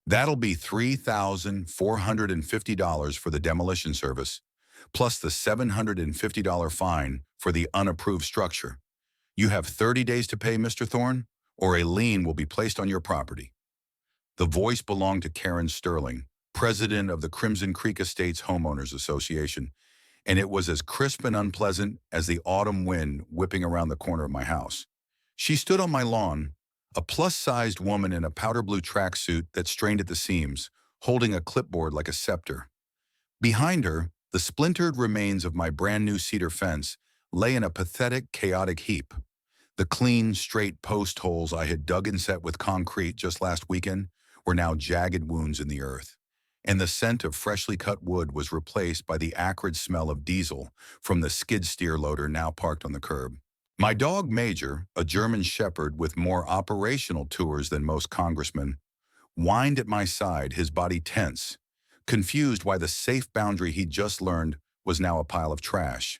That'll be $3,450 for the demolition service, plus the $750 fine for the unapproved structure. You have 30 days to pay, Mr. Thorne, or a lien will be placed on your property. The voice belonged to Karen Sterling, president of the Crimson Creek Estates Homeowners Association, and it was as crisp and unpleasant as the autumn wind whipping around the corner of my house. She stood on my lawn, a plus-sized woman in a powder blue tracksuit that strained at the seams, holding a clipboard like a scepter. Behind her, the splintered remains of my brand-new cedar fence lay in a pathetic, chaotic heap. The clean, straight post holes I had dug and set with concrete just last weekend were now jagged wounds in the earth, and the scent of freshly cut wood was replaced by the acrid smell of diesel from the skid steer loader now parked on the curb. My dog Major, a German shepherd with more operational tours than most congressmen, whined at my side, his body tense, confused why the safe boundary he'd just learned was now a pile of trash.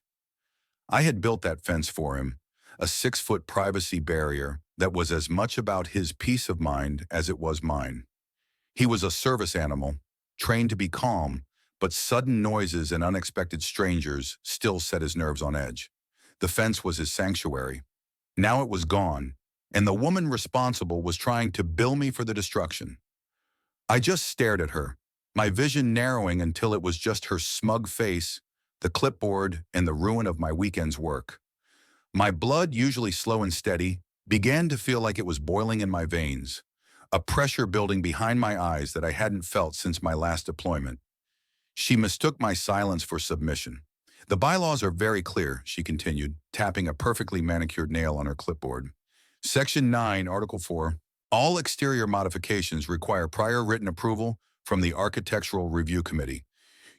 I had built that fence for him, a 6-foot privacy barrier that was as much about his peace of mind as it was mine. He was a service animal, trained to be calm, but sudden noises and unexpected strangers still set his nerves on edge. The fence was his sanctuary. Now it was gone, and the woman responsible was trying to bill me for the destruction. I just stared at her, my vision narrowing until it was just her smug face, the clipboard, and the ruin of my weekend's work. My blood, usually slow and steady, began to feel like it was boiling in my veins, a pressure building behind my eyes that I hadn't felt since my last deployment. She mistook my silence for submission. "The bylaws are very clear," she continued, tapping a perfectly manicured nail on her clipboard. "Section 9, Article 4, all exterior modifications require prior written approval from the Architectural Review Committee.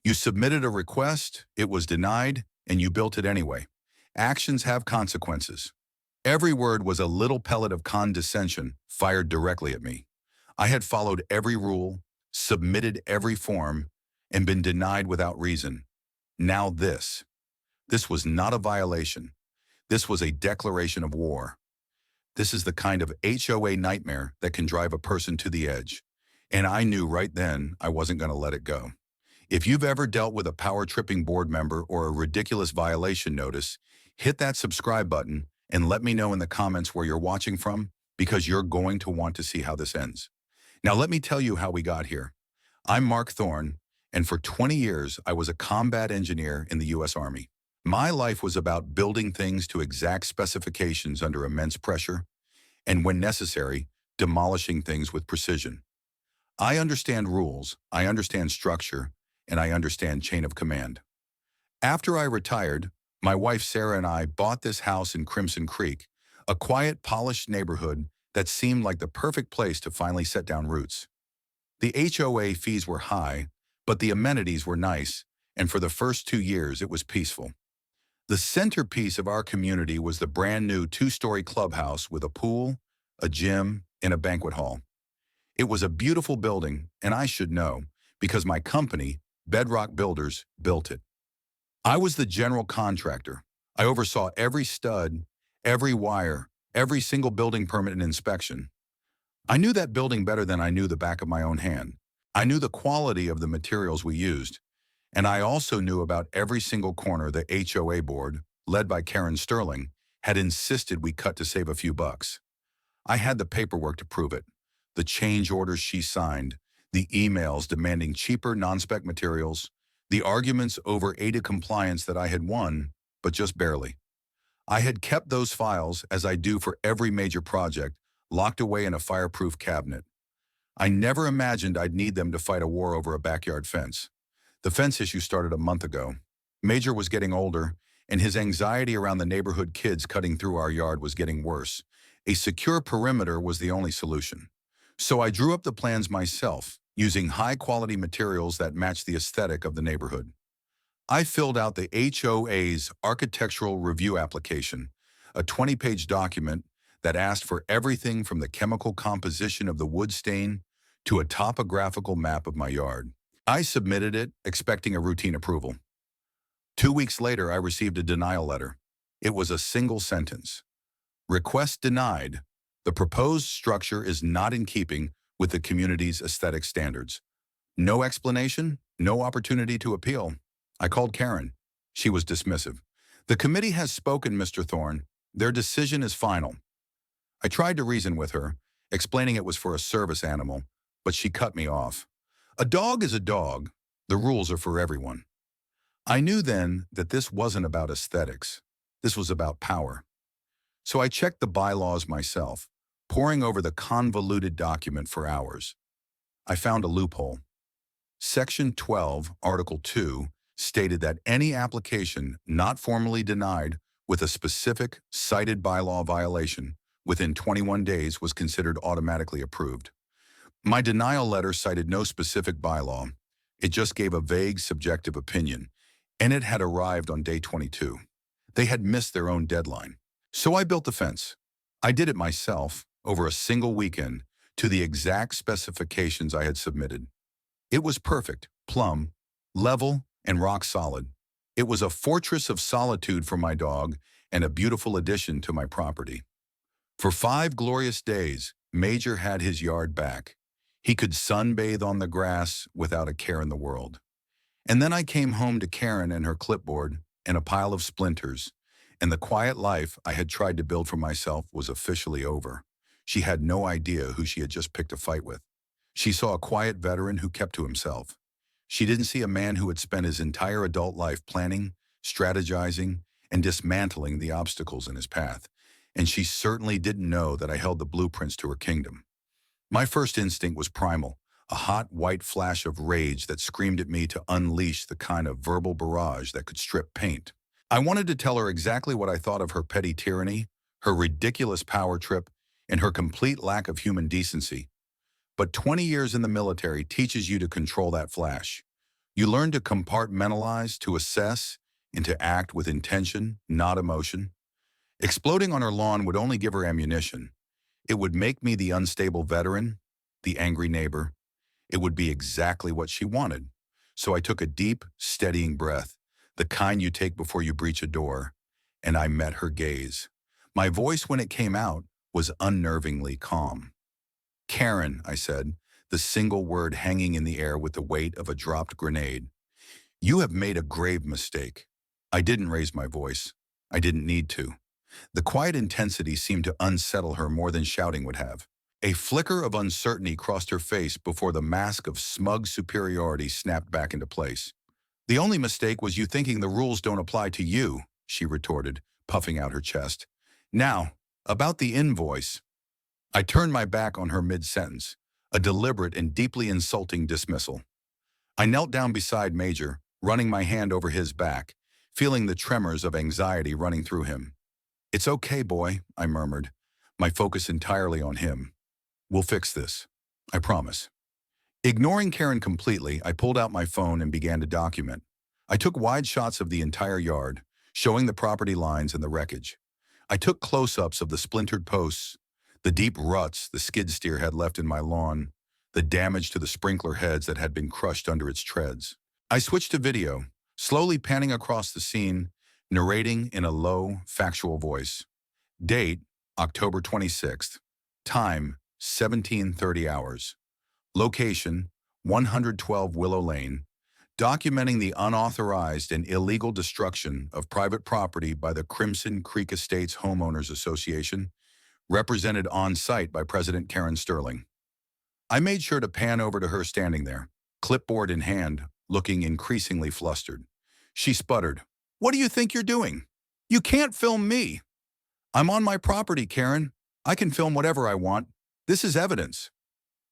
You submitted a request, it was denied, and you built it anyway. Actions have consequences." Every word was a little pellet of condescension fired directly at me. I had followed every rule, submitted every form, and been denied without reason. Now this. This was not a violation. This was a declaration of war. This is the kind of HOA nightmare that can drive a person to the edge. And I knew right then I wasn't going to let it go. If you've ever dealt with a power-tripping board member or a ridiculous violation notice, hit that subscribe button and let me know in the comments where you're watching from, because you're going to want to see how this ends. Now let me tell you how we got here. I'm Mark Thorne, and for 20 years I was a combat engineer in the U.S. Army. My life was about building things to exact specifications under immense pressure, and when necessary, demolishing things with precision. I understand rules, I understand structure, and I understand chain of command. After I retired, my wife Sarah and I bought this house in Crimson Creek, a quiet, polished neighborhood that seemed like the perfect place to finally set down roots. The HOA fees were high, but the amenities were nice, and for the first 2 years it was peaceful. The centerpiece of our community was the brand new 2-story clubhouse with a pool, a gym, and a banquet hall. It was a beautiful building, and I should know, because my company, Bedrock Builders, built it. I was the general contractor. I oversaw every stud, every wire, every single building permit and inspection. I knew that building better than I knew the back of my own hand. I knew the quality of the materials we used, and I also knew about every single corner the HOA board, led by Karen Sterling, had insisted we cut to save a few bucks. I had the paperwork to prove it, the change orders she signed, the emails demanding cheaper non-spec materials, the arguments over ADA compliance that I had won, but just barely. I had kept those files, as I do for every major project, locked away in a fireproof cabinet. I never imagined I'd need them to fight a war over a backyard fence. The fence issue started a month ago. Major was getting older, and his anxiety around the neighborhood kids cutting through our yard was getting worse. A secure perimeter was the only solution. So I drew up the plans myself, using high-quality materials that matched the aesthetic of the neighborhood. I filled out the HOA's Architectural Review Application, a 20-page document that asked for everything from the chemical composition of the wood stain to a topographical map of my yard. I submitted it, expecting a routine approval. 2 weeks later, I received a denial letter. It was a single sentence. "Request denied. The proposed structure is not in keeping with the community's aesthetic standards. No explanation, no opportunity to appeal. I called Karen. She was dismissive. The committee has spoken, Mr. Thorne. Their decision is final. I tried to reason with her, explaining it was for a service animal, but she cut me off. A dog is a dog. The rules are for everyone. I knew then that this wasn't about aesthetics. This was about power. So I checked the bylaws myself, poring over the convoluted document for hours. I found a loophole. Section 12, Article 2, stated that any application not formally denied with a specific cited bylaw violation within 21 days was considered automatically approved. My denial letter cited no specific bylaw. It just gave a vague, subjective opinion, and it had arrived on day 22. They had missed their own deadline. So I built the fence. I did it myself, over a single weekend, to the exact specifications I had submitted. It was perfect, plumb, level, and rock solid. It was a fortress of solitude for my dog and a beautiful addition to my property. For 5 glorious days, Major had his yard back. He could sunbathe on the grass without a care in the world. And then I came home to Karen and her clipboard and a pile of splinters, and the quiet life I had tried to build for myself was officially over. She had no idea who she had just picked a fight with. She saw a quiet veteran who kept to himself. She didn't see a man who had spent his entire adult life planning, strategizing, and dismantling the obstacles in his path. And she certainly didn't know that I held the blueprints to her kingdom. My first instinct was primal, a hot white flash of rage that screamed at me to unleash the kind of verbal barrage that could strip paint. I wanted to tell her exactly what I thought of her petty tyranny, her ridiculous power trip, and her complete lack of human decency. But 20 years in the military teaches you to control that flash. You learn to compartmentalize, to assess, and to act with intention, not emotion. Exploding on her lawn would only give her ammunition. It would make me the unstable veteran, the angry neighbor. It would be exactly what she wanted. So I took a deep, steadying breath, the kind you take before you breach a door, and I met her gaze. My voice, when it came out, was unnervingly calm. Karen, I said, the single word hanging in the air with the weight of a dropped grenade. You have made a grave mistake. I didn't raise my voice. I didn't need to. The quiet intensity seemed to unsettle her more than shouting would have. A flicker of uncertainty crossed her face before the mask of smug superiority snapped back into place. The only mistake was you thinking the rules don't apply to you, she retorted, puffing out her chest. Now, about the invoice. I turned my back on her mid-sentence, a deliberate and deeply insulting dismissal. I knelt down beside Major, running my hand over his back, feeling the tremors of anxiety running through him. It's okay, boy, I murmured, my focus entirely on him. We'll fix this. I promise. Ignoring Karen completely, I pulled out my phone and began to document. I took wide shots of the entire yard, showing the property lines and the wreckage. I took close-ups of the splintered posts, the deep ruts the skid steer had left in my lawn, the damage to the sprinkler heads that had been crushed under its treads. I switched to video, slowly panning across the scene, narrating in a low, factual voice. Date, October 26th. Time, 17:30 hours. Location, 112 Willow Lane. Documenting the unauthorized and illegal destruction of private property by the Crimson Creek Estates Homeowners Association, represented on site by President Karen Sterling. I made sure to pan over to her standing there, clipboard in hand, looking increasingly flustered. She sputtered, "What do you think you're doing? You can't film me." "I'm on my property, Karen. I can film whatever I want. This is evidence."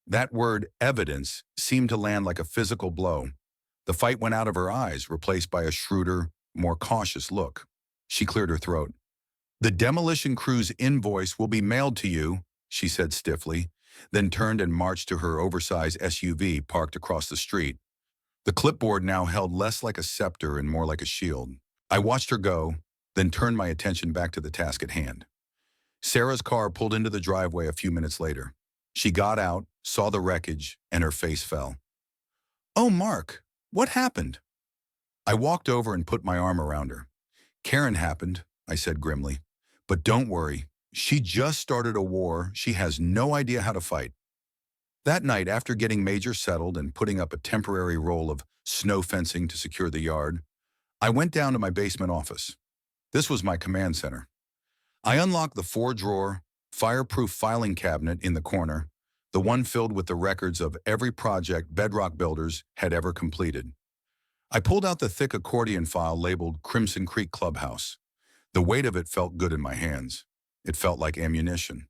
That word, evidence, seemed to land like a physical blow. The fight went out of her eyes, replaced by a shrewder, more cautious look. She cleared her throat. "The demolition crew's invoice will be mailed to you," she said stiffly, then turned and marched to her oversized SUV parked across the street. The clipboard now held less like a scepter and more like a shield. I watched her go, then turned my attention back to the task at hand. Sarah's car pulled into the driveway a few minutes later. She got out, saw the wreckage, and her face fell. "Oh, Mark, what happened?" I walked over and put my arm around her. "Karen happened," I said grimly. "But don't worry, she just started a war she has no idea how to fight." That night, after getting Major settled and putting up a temporary roll of snow fencing to secure the yard, I went down to my basement office. This was my command center. I unlocked the 4-drawer, fireproof filing cabinet in the corner, the one filled with the records of every project Bedrock Builders had ever completed. I pulled out the thick accordion file labeled Crimson Creek Clubhouse. The weight of it felt good in my hands. It felt like ammunition.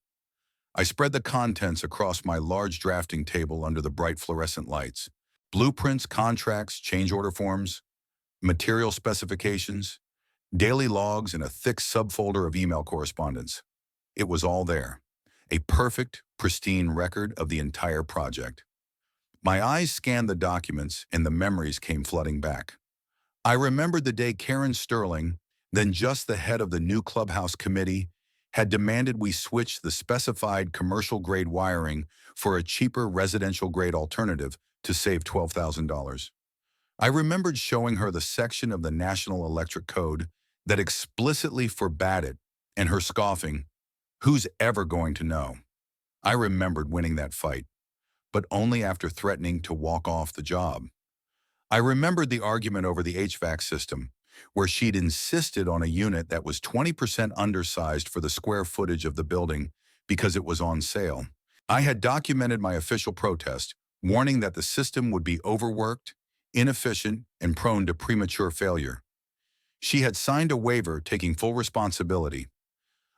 I spread the contents across my large drafting table under the bright fluorescent lights. Blueprints, contracts, change order forms, material specifications, daily logs, and a thick subfolder of email correspondence. It was all there. A perfect, pristine record of the entire project. My eyes scanned the documents and the memories came flooding back. I remembered the day Karen Sterling, then just the head of the new clubhouse committee, had demanded we switch the specified commercial-grade wiring for a cheaper residential-grade alternative to save $12,000. I remembered showing her the section of the National Electric Code that explicitly forbade it, and her scoffing, "Who's ever going to know?" I remembered winning that fight, but only after threatening to walk off the job. I remembered the argument over the HVAC system, where she'd insisted on a unit that was 20% undersized for the square footage of the building because it was on sale. I had documented my official protest, warning that the system would be overworked, inefficient, and prone to premature failure. She had signed a waiver taking full responsibility.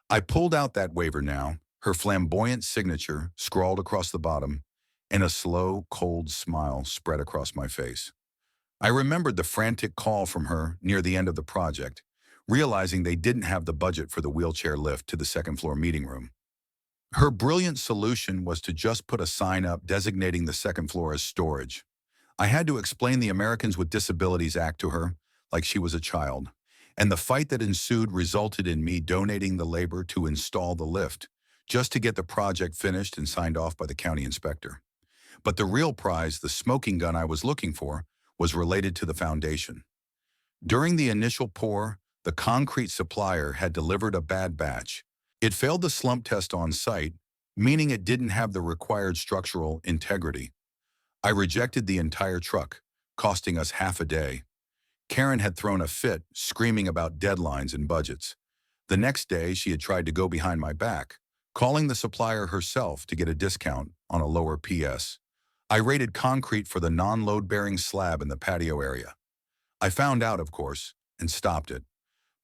I pulled out that waiver now, her flamboyant signature scrawled across the bottom, and a slow, cold smile spread across my face. I remembered the frantic call from her near the end of the project, realizing they didn't have the budget for the wheelchair lift to the second-floor meeting room. Her brilliant solution was to just put a sign up designating the second floor as storage. I had to explain the Americans with Disabilities Act to her like she was a child, and the fight that ensued resulted in me donating the labor to install the lift, just to get the project finished and signed off by the county inspector. But the real prize, the smoking gun I was looking for, was related to the foundation. During the initial pour, the concrete supplier had delivered a bad batch. It failed the slump test on site, meaning it didn't have the required structural integrity. I rejected the entire truck, costing us half a day. Karen had thrown a fit, screaming about deadlines and budgets. The next day, she had tried to go behind my back, calling the supplier herself to get a discount on a lower PS. I rated concrete for the non-load-bearing slab in the patio area. I found out, of course, and stopped it.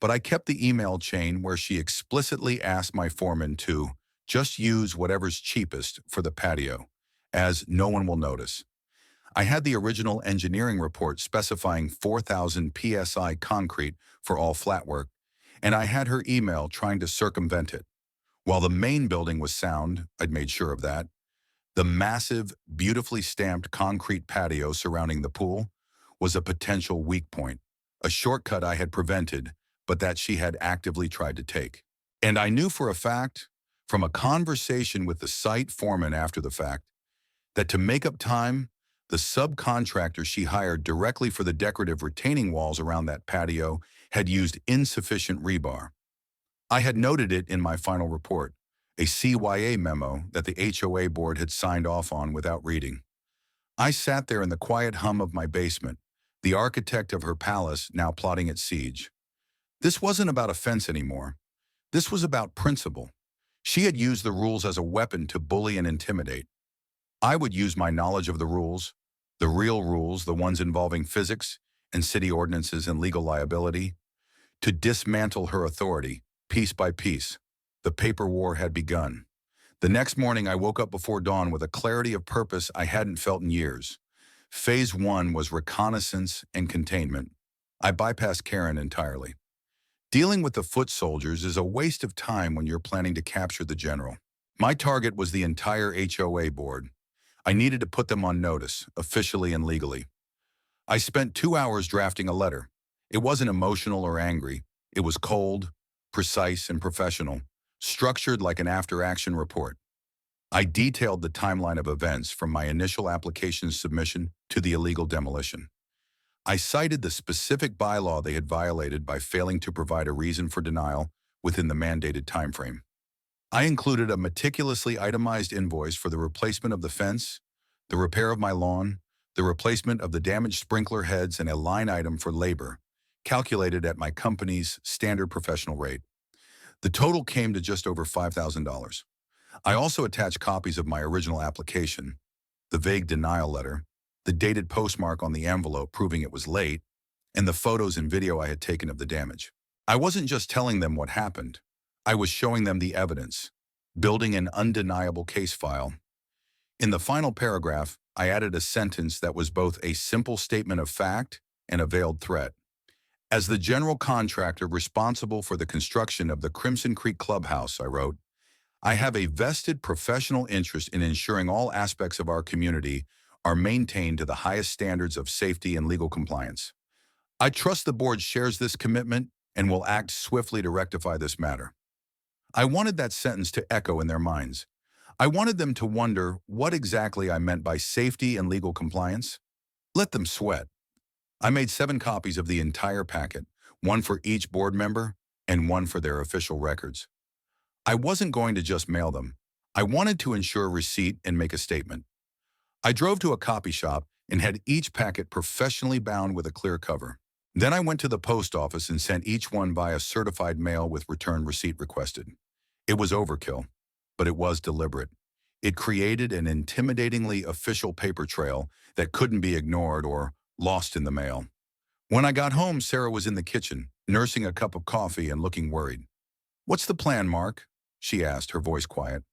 But I kept the email chain where she explicitly asked my foreman to just use whatever's cheapest for the patio, as no one will notice. I had the original engineering report specifying 4,000 PSI concrete for all flat work, and I had her email trying to circumvent it. While the main building was sound, I'd made sure of that. The massive, beautifully stamped concrete patio surrounding the pool was a potential weak point, a shortcut I had prevented, but that she had actively tried to take. And I knew for a fact, from a conversation with the site foreman after the fact, that to make up time, the subcontractor she hired directly for the decorative retaining walls around that patio had used insufficient rebar. I had noted it in my final report, a CYA memo that the HOA board had signed off on without reading. I sat there in the quiet hum of my basement, the architect of her palace now plotting its siege. This wasn't about offense anymore. This was about principle. She had used the rules as a weapon to bully and intimidate. I would use my knowledge of the rules, the real rules, the ones involving physics and city ordinances and legal liability, to dismantle her authority, piece by piece. The paper war had begun. The next morning, I woke up before dawn with a clarity of purpose I hadn't felt in years. Phase 1 was reconnaissance and containment. I bypassed Karen entirely. Dealing with the foot soldiers is a waste of time when you're planning to capture the general. My target was the entire HOA board. I needed to put them on notice, officially and legally. I spent 2 hours drafting a letter. It wasn't emotional or angry. It was cold, precise, and professional, structured like an after-action report. I detailed the timeline of events from my initial application submission to the illegal demolition. I cited the specific bylaw they had violated by failing to provide a reason for denial within the mandated timeframe. I included a meticulously itemized invoice for the replacement of the fence the repair of my lawn, the replacement of the damaged sprinkler heads, and a line item for labor, calculated at my company's standard professional rate. The total came to just over $5,000. I also attached copies of my original application, the vague denial letter, the dated postmark on the envelope proving it was late, and the photos and video I had taken of the damage. I wasn't just telling them what happened. I was showing them the evidence, building an undeniable case file. In the final paragraph, I added a sentence that was both a simple statement of fact and a veiled threat. As the general contractor responsible for the construction of the Crimson Creek Clubhouse, I wrote, I have a vested professional interest in ensuring all aspects of our community are maintained to the highest standards of safety and legal compliance. I trust the board shares this commitment and will act swiftly to rectify this matter. I wanted that sentence to echo in their minds. I wanted them to wonder what exactly I meant by safety and legal compliance. Let them sweat. I made 7 copies of the entire packet, one for each board member and one for their official records. I wasn't going to just mail them. I wanted to ensure receipt and make a statement. I drove to a copy shop and had each packet professionally bound with a clear cover. Then I went to the post office and sent each one via certified mail with return receipt requested. It was overkill, but it was deliberate. It created an intimidatingly official paper trail that couldn't be ignored or lost in the mail. When I got home, Sarah was in the kitchen, nursing a cup of coffee and looking worried. "What's the plan, Mark?" she asked, her voice quiet.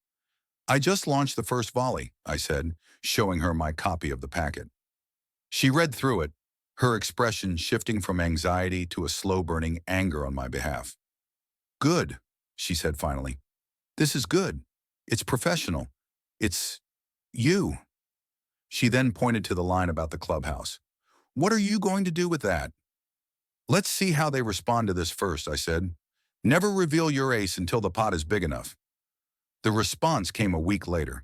"I just launched the first volley," I said, showing her my copy of the packet. She read through it, her expression shifting from anxiety to a slow-burning anger on my behalf. "Good," she said finally. "This is good. It's professional. It's you." She then pointed to the line about the clubhouse. "What are you going to do with that?" "Let's see how they respond to this first," I said. "Never reveal your ace until the pot is big enough." The response came a week later.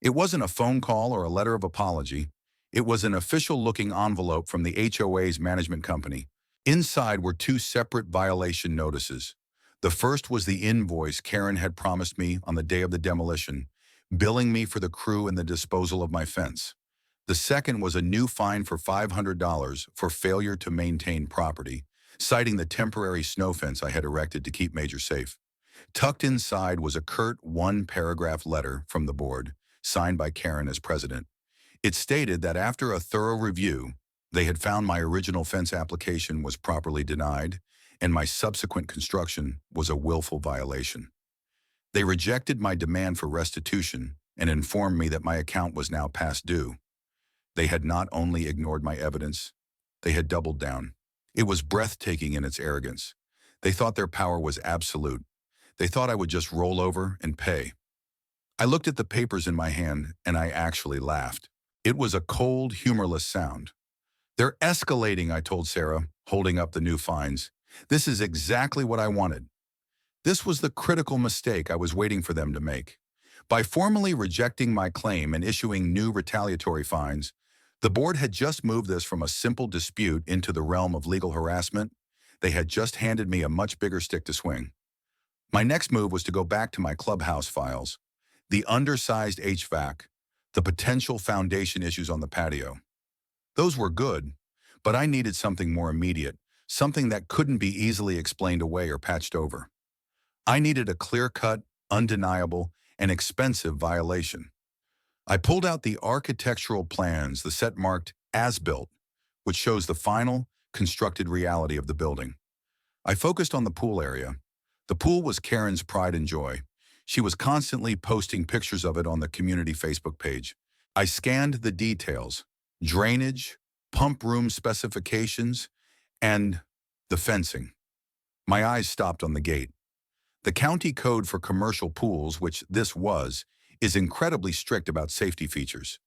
It wasn't a phone call or a letter of apology. It was an official-looking envelope from the HOA's management company. Inside were 2 separate violation notices. The first was the invoice Karen had promised me on the day of the demolition, billing me for the crew and the disposal of my fence. The second was a new fine for $500 for failure to maintain property, citing the temporary snow fence I had erected to keep Major safe. Tucked inside was a curt 1-paragraph letter from the board, signed by Karen as president. It stated that after a thorough review, they had found my original fence application was properly denied, and my subsequent construction was a willful violation. They rejected my demand for restitution and informed me that my account was now past due. They had not only ignored my evidence, they had doubled down. It was breathtaking in its arrogance. They thought their power was absolute. They thought I would just roll over and pay. I looked at the papers in my hand and I actually laughed. It was a cold, humorless sound. "They're escalating," I told Sarah, holding up the new fines. "This is exactly what I wanted." This was the critical mistake I was waiting for them to make. By formally rejecting my claim and issuing new retaliatory fines, the board had just moved this from a simple dispute into the realm of legal harassment. They had just handed me a much bigger stick to swing. My next move was to go back to my clubhouse files, the undersized HVAC, the potential foundation issues on the patio. Those were good, but I needed something more immediate, something that couldn't be easily explained away or patched over. I needed a clear-cut, undeniable, and expensive violation. I pulled out the architectural plans, the set marked as built, which shows the final, constructed reality of the building. I focused on the pool area. The pool was Karen's pride and joy. She was constantly posting pictures of it on the community Facebook page. I scanned the details, drainage, pump room specifications, and the fencing. My eyes stopped on the gate. The county code for commercial pools, which this was, is incredibly strict about safety features.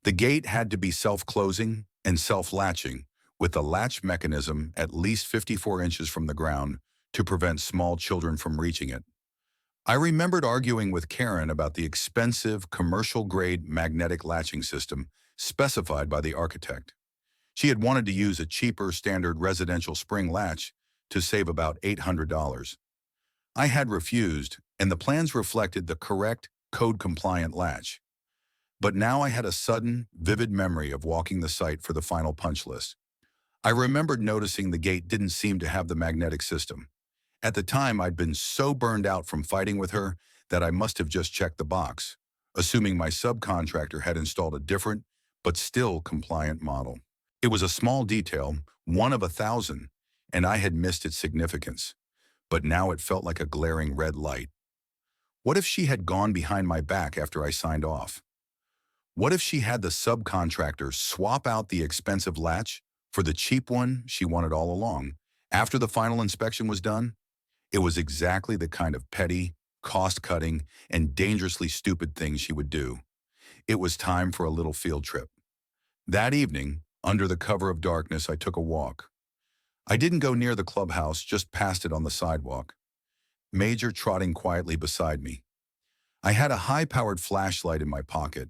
The gate had to be self-closing and self-latching, with the latch mechanism at least 54 inches from the ground to prevent small children from reaching it. I remembered arguing with Karen about the expensive commercial-grade magnetic latching system specified by the architect. She had wanted to use a cheaper standard residential spring latch to save about $800. I had refused, and the plans reflected the correct code-compliant latch. But now I had a sudden, vivid memory of walking the site for the final punch list. I remembered noticing the gate didn't seem to have the magnetic system. At the time, I'd been so burned out from fighting with her that I must have just checked the box, assuming my subcontractor had installed a different, but still compliant model. It was a small detail, one of 1,000, and I had missed its significance. But now it felt like a glaring red light. What if she had gone behind my back after I signed off? What if she had the subcontractor swap out the expensive latch for the cheap one she wanted all along? After the final inspection was done, it was exactly the kind of petty, cost-cutting, and dangerously stupid thing she would do. It was time for a little field trip. That evening, under the cover of darkness, I took a walk. I didn't go near the clubhouse, just past it on the sidewalk. Major trotting quietly beside me. I had a high-powered flashlight in my pocket.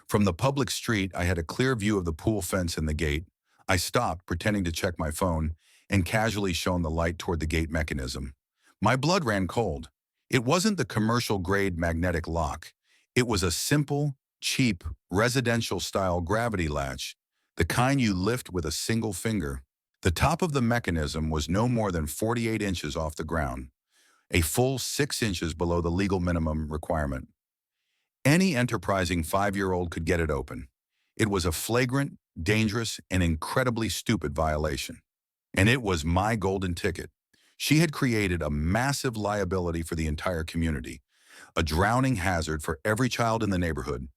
From the public street, I had a clear view of the pool fence and the gate. I stopped, pretending to check my phone, and casually shone the light toward the gate mechanism. My blood ran cold. It wasn't the commercial-grade magnetic lock. It was a simple, cheap, residential-style gravity latch, the kind you lift with a single finger. The top of the mechanism was no more than 48 inches off the ground, a full 6 inches below the legal minimum requirement. Any enterprising 5-year-old could get it open. It was a flagrant, dangerous, and incredibly stupid violation. And it was my golden ticket. She had created a massive liability for the entire community, a drowning hazard for every child in the neighborhood,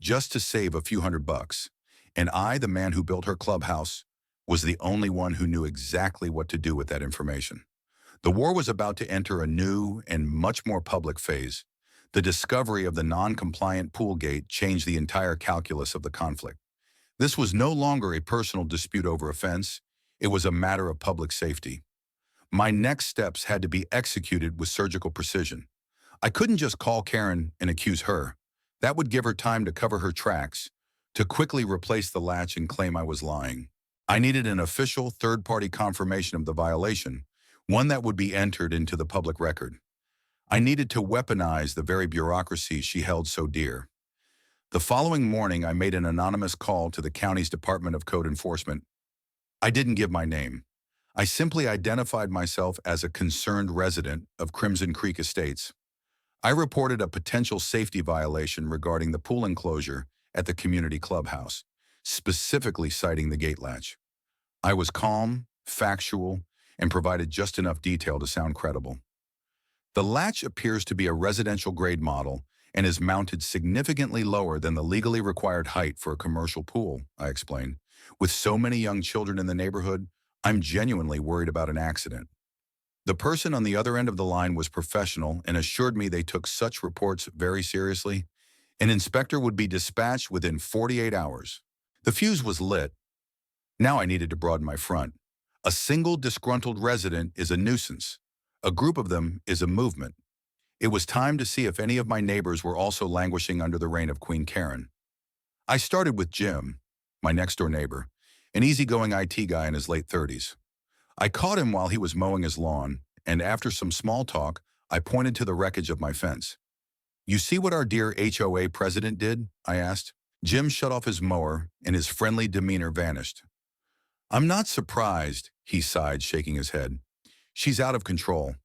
just to save a few $100. And I, the man who built her clubhouse, was the only one who knew exactly what to do with that information. The war was about to enter a new and much more public phase. The discovery of the non-compliant pool gate changed the entire calculus of the conflict. This was no longer a personal dispute over a fence. It was a matter of public safety. My next steps had to be executed with surgical precision. I couldn't just call Karen and accuse her. That would give her time to cover her tracks, to quickly replace the latch and claim I was lying. I needed an official third-party confirmation of the violation, one that would be entered into the public record. I needed to weaponize the very bureaucracy she held so dear. The following morning, I made an anonymous call to the county's Department of Code Enforcement. I didn't give my name. I simply identified myself as a concerned resident of Crimson Creek Estates. I reported a potential safety violation regarding the pool enclosure at the community clubhouse, specifically citing the gate latch. I was calm, factual, and provided just enough detail to sound credible. The latch appears to be a residential-grade model and is mounted significantly lower than the legally required height for a commercial pool, I explained. With so many young children in the neighborhood, I'm genuinely worried about an accident. The person on the other end of the line was professional and assured me they took such reports very seriously. An inspector would be dispatched within 48 hours. The fuse was lit. Now I needed to broaden my front. A single disgruntled resident is a nuisance. A group of them is a movement. It was time to see if any of my neighbors were also languishing under the reign of Queen Karen. I started with Jim, my next-door neighbor, an easygoing IT guy in his late 30s. I caught him while he was mowing his lawn, and after some small talk, I pointed to the wreckage of my fence. "You see what our dear HOA president did?" I asked. Jim shut off his mower, and his friendly demeanor vanished. "I'm not surprised," he sighed, shaking his head. "She's out of control.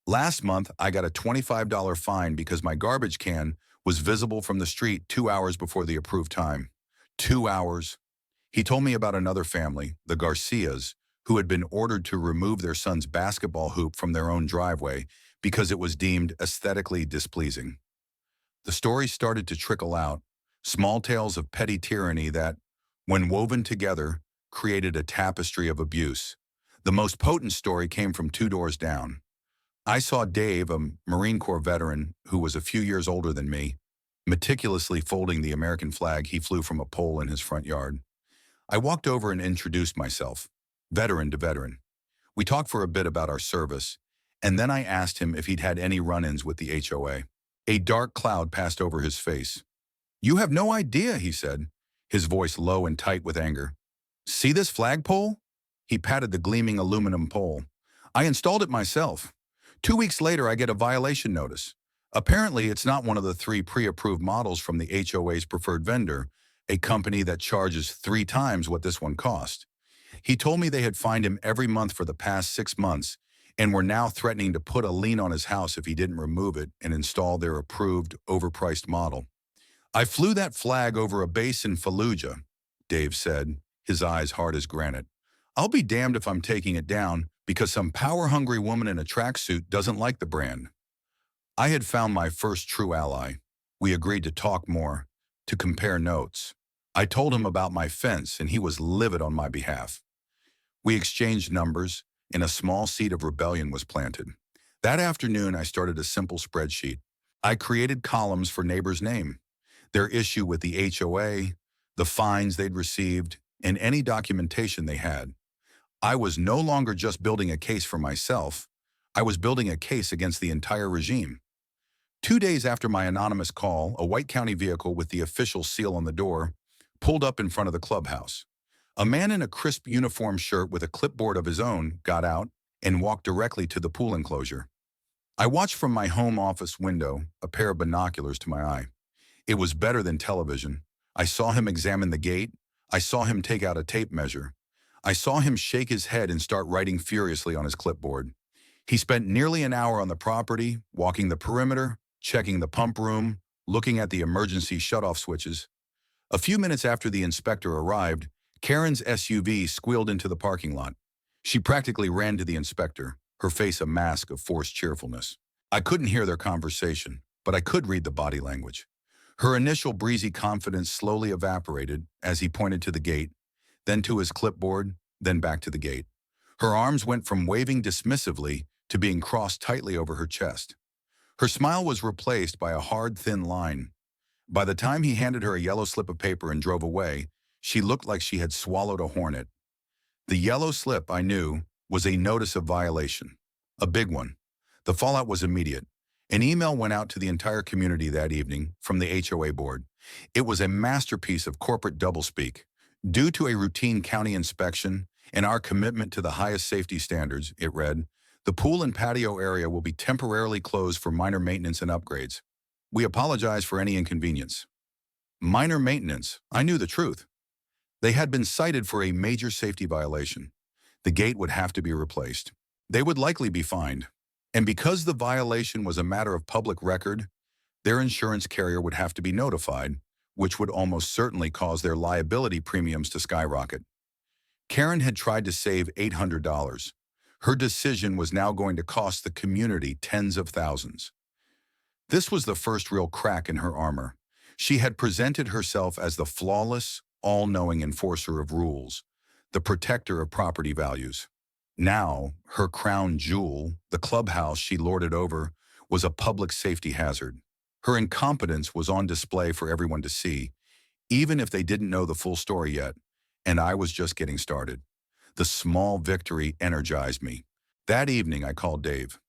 Last month, I got a $25 fine because my garbage can was visible from the street 2 hours before the approved time. 2 hours. He told me about another family, the Garcias, who had been ordered to remove their son's basketball hoop from their own driveway because it was deemed aesthetically displeasing. The story started to trickle out, small tales of petty tyranny that, when woven together, created a tapestry of abuse. The most potent story came from 2 doors down. I saw Dave, a Marine Corps veteran who was a few years older than me, meticulously folding the American flag he flew from a pole in his front yard. I walked over and introduced myself, veteran to veteran. We talked for a bit about our service, and then I asked him if he'd had any run-ins with the HOA. A dark cloud passed over his face. "You have no idea," he said, his voice low and tight with anger. "See this flagpole?" He patted the gleaming aluminum pole. "I installed it myself. 2 weeks later, I get a violation notice. Apparently, it's not one of the 3 pre-approved models from the HOA's preferred vendor, a company that charges 3 times what this one cost. He told me they had fined him every month for the past 6 months and were now threatening to put a lien on his house if he didn't remove it and install their approved, overpriced model. I flew that flag over a base in Fallujah, Dave said, his eyes hard as granite. I'll be damned if I'm taking it down because some power-hungry woman in a tracksuit doesn't like the brand. I had found my first true ally. We agreed to talk more, to compare notes. I told him about my fence, and he was livid on my behalf. We exchanged numbers, and a small seed of rebellion was planted. That afternoon, I started a simple spreadsheet. I created columns for neighbors' name, their issue with the HOA, the fines they'd received, and any documentation they had. I was no longer just building a case for myself. I was building a case against the entire regime. 2 days after my anonymous call, a white county vehicle with the official seal on the door pulled up in front of the clubhouse. A man in a crisp uniform shirt with a clipboard of his own got out and walked directly to the pool enclosure. I watched from my home office window, a pair of binoculars to my eye. It was better than television. I saw him examine the gate. I saw him take out a tape measure. I saw him shake his head and start writing furiously on his clipboard. He spent nearly an hour on the property, walking the perimeter, checking the pump room, looking at the emergency shutoff switches. A few minutes after the inspector arrived, Karen's SUV squealed into the parking lot. She practically ran to the inspector, her face a mask of forced cheerfulness. I couldn't hear their conversation, but I could read the body language. Her initial breezy confidence slowly evaporated as he pointed to the gate, then to his clipboard, then back to the gate. Her arms went from waving dismissively to being crossed tightly over her chest. Her smile was replaced by a hard, thin line. By the time he handed her a yellow slip of paper and drove away, she looked like she had swallowed a hornet. The yellow slip, I knew, was a notice of violation. A big one. The fallout was immediate. An email went out to the entire community that evening from the HOA board. It was a masterpiece of corporate doublespeak. Due to a routine county inspection and our commitment to the highest safety standards, it read, the pool and patio area will be temporarily closed for minor maintenance and upgrades. We apologize for any inconvenience. Minor maintenance. I knew the truth. They had been cited for a major safety violation. The gate would have to be replaced. They would likely be fined. And because the violation was a matter of public record, their insurance carrier would have to be notified, which would almost certainly cause their liability premiums to skyrocket. Karen had tried to save $800. Her decision was now going to cost the community tens of thousands. This was the first real crack in her armor. She had presented herself as the flawless, all-knowing enforcer of rules, the protector of property values. Now, her crown jewel, the clubhouse she lorded over, was a public safety hazard. Her incompetence was on display for everyone to see, even if they didn't know the full story yet, and I was just getting started. The small victory energized me. That evening, I called Dave.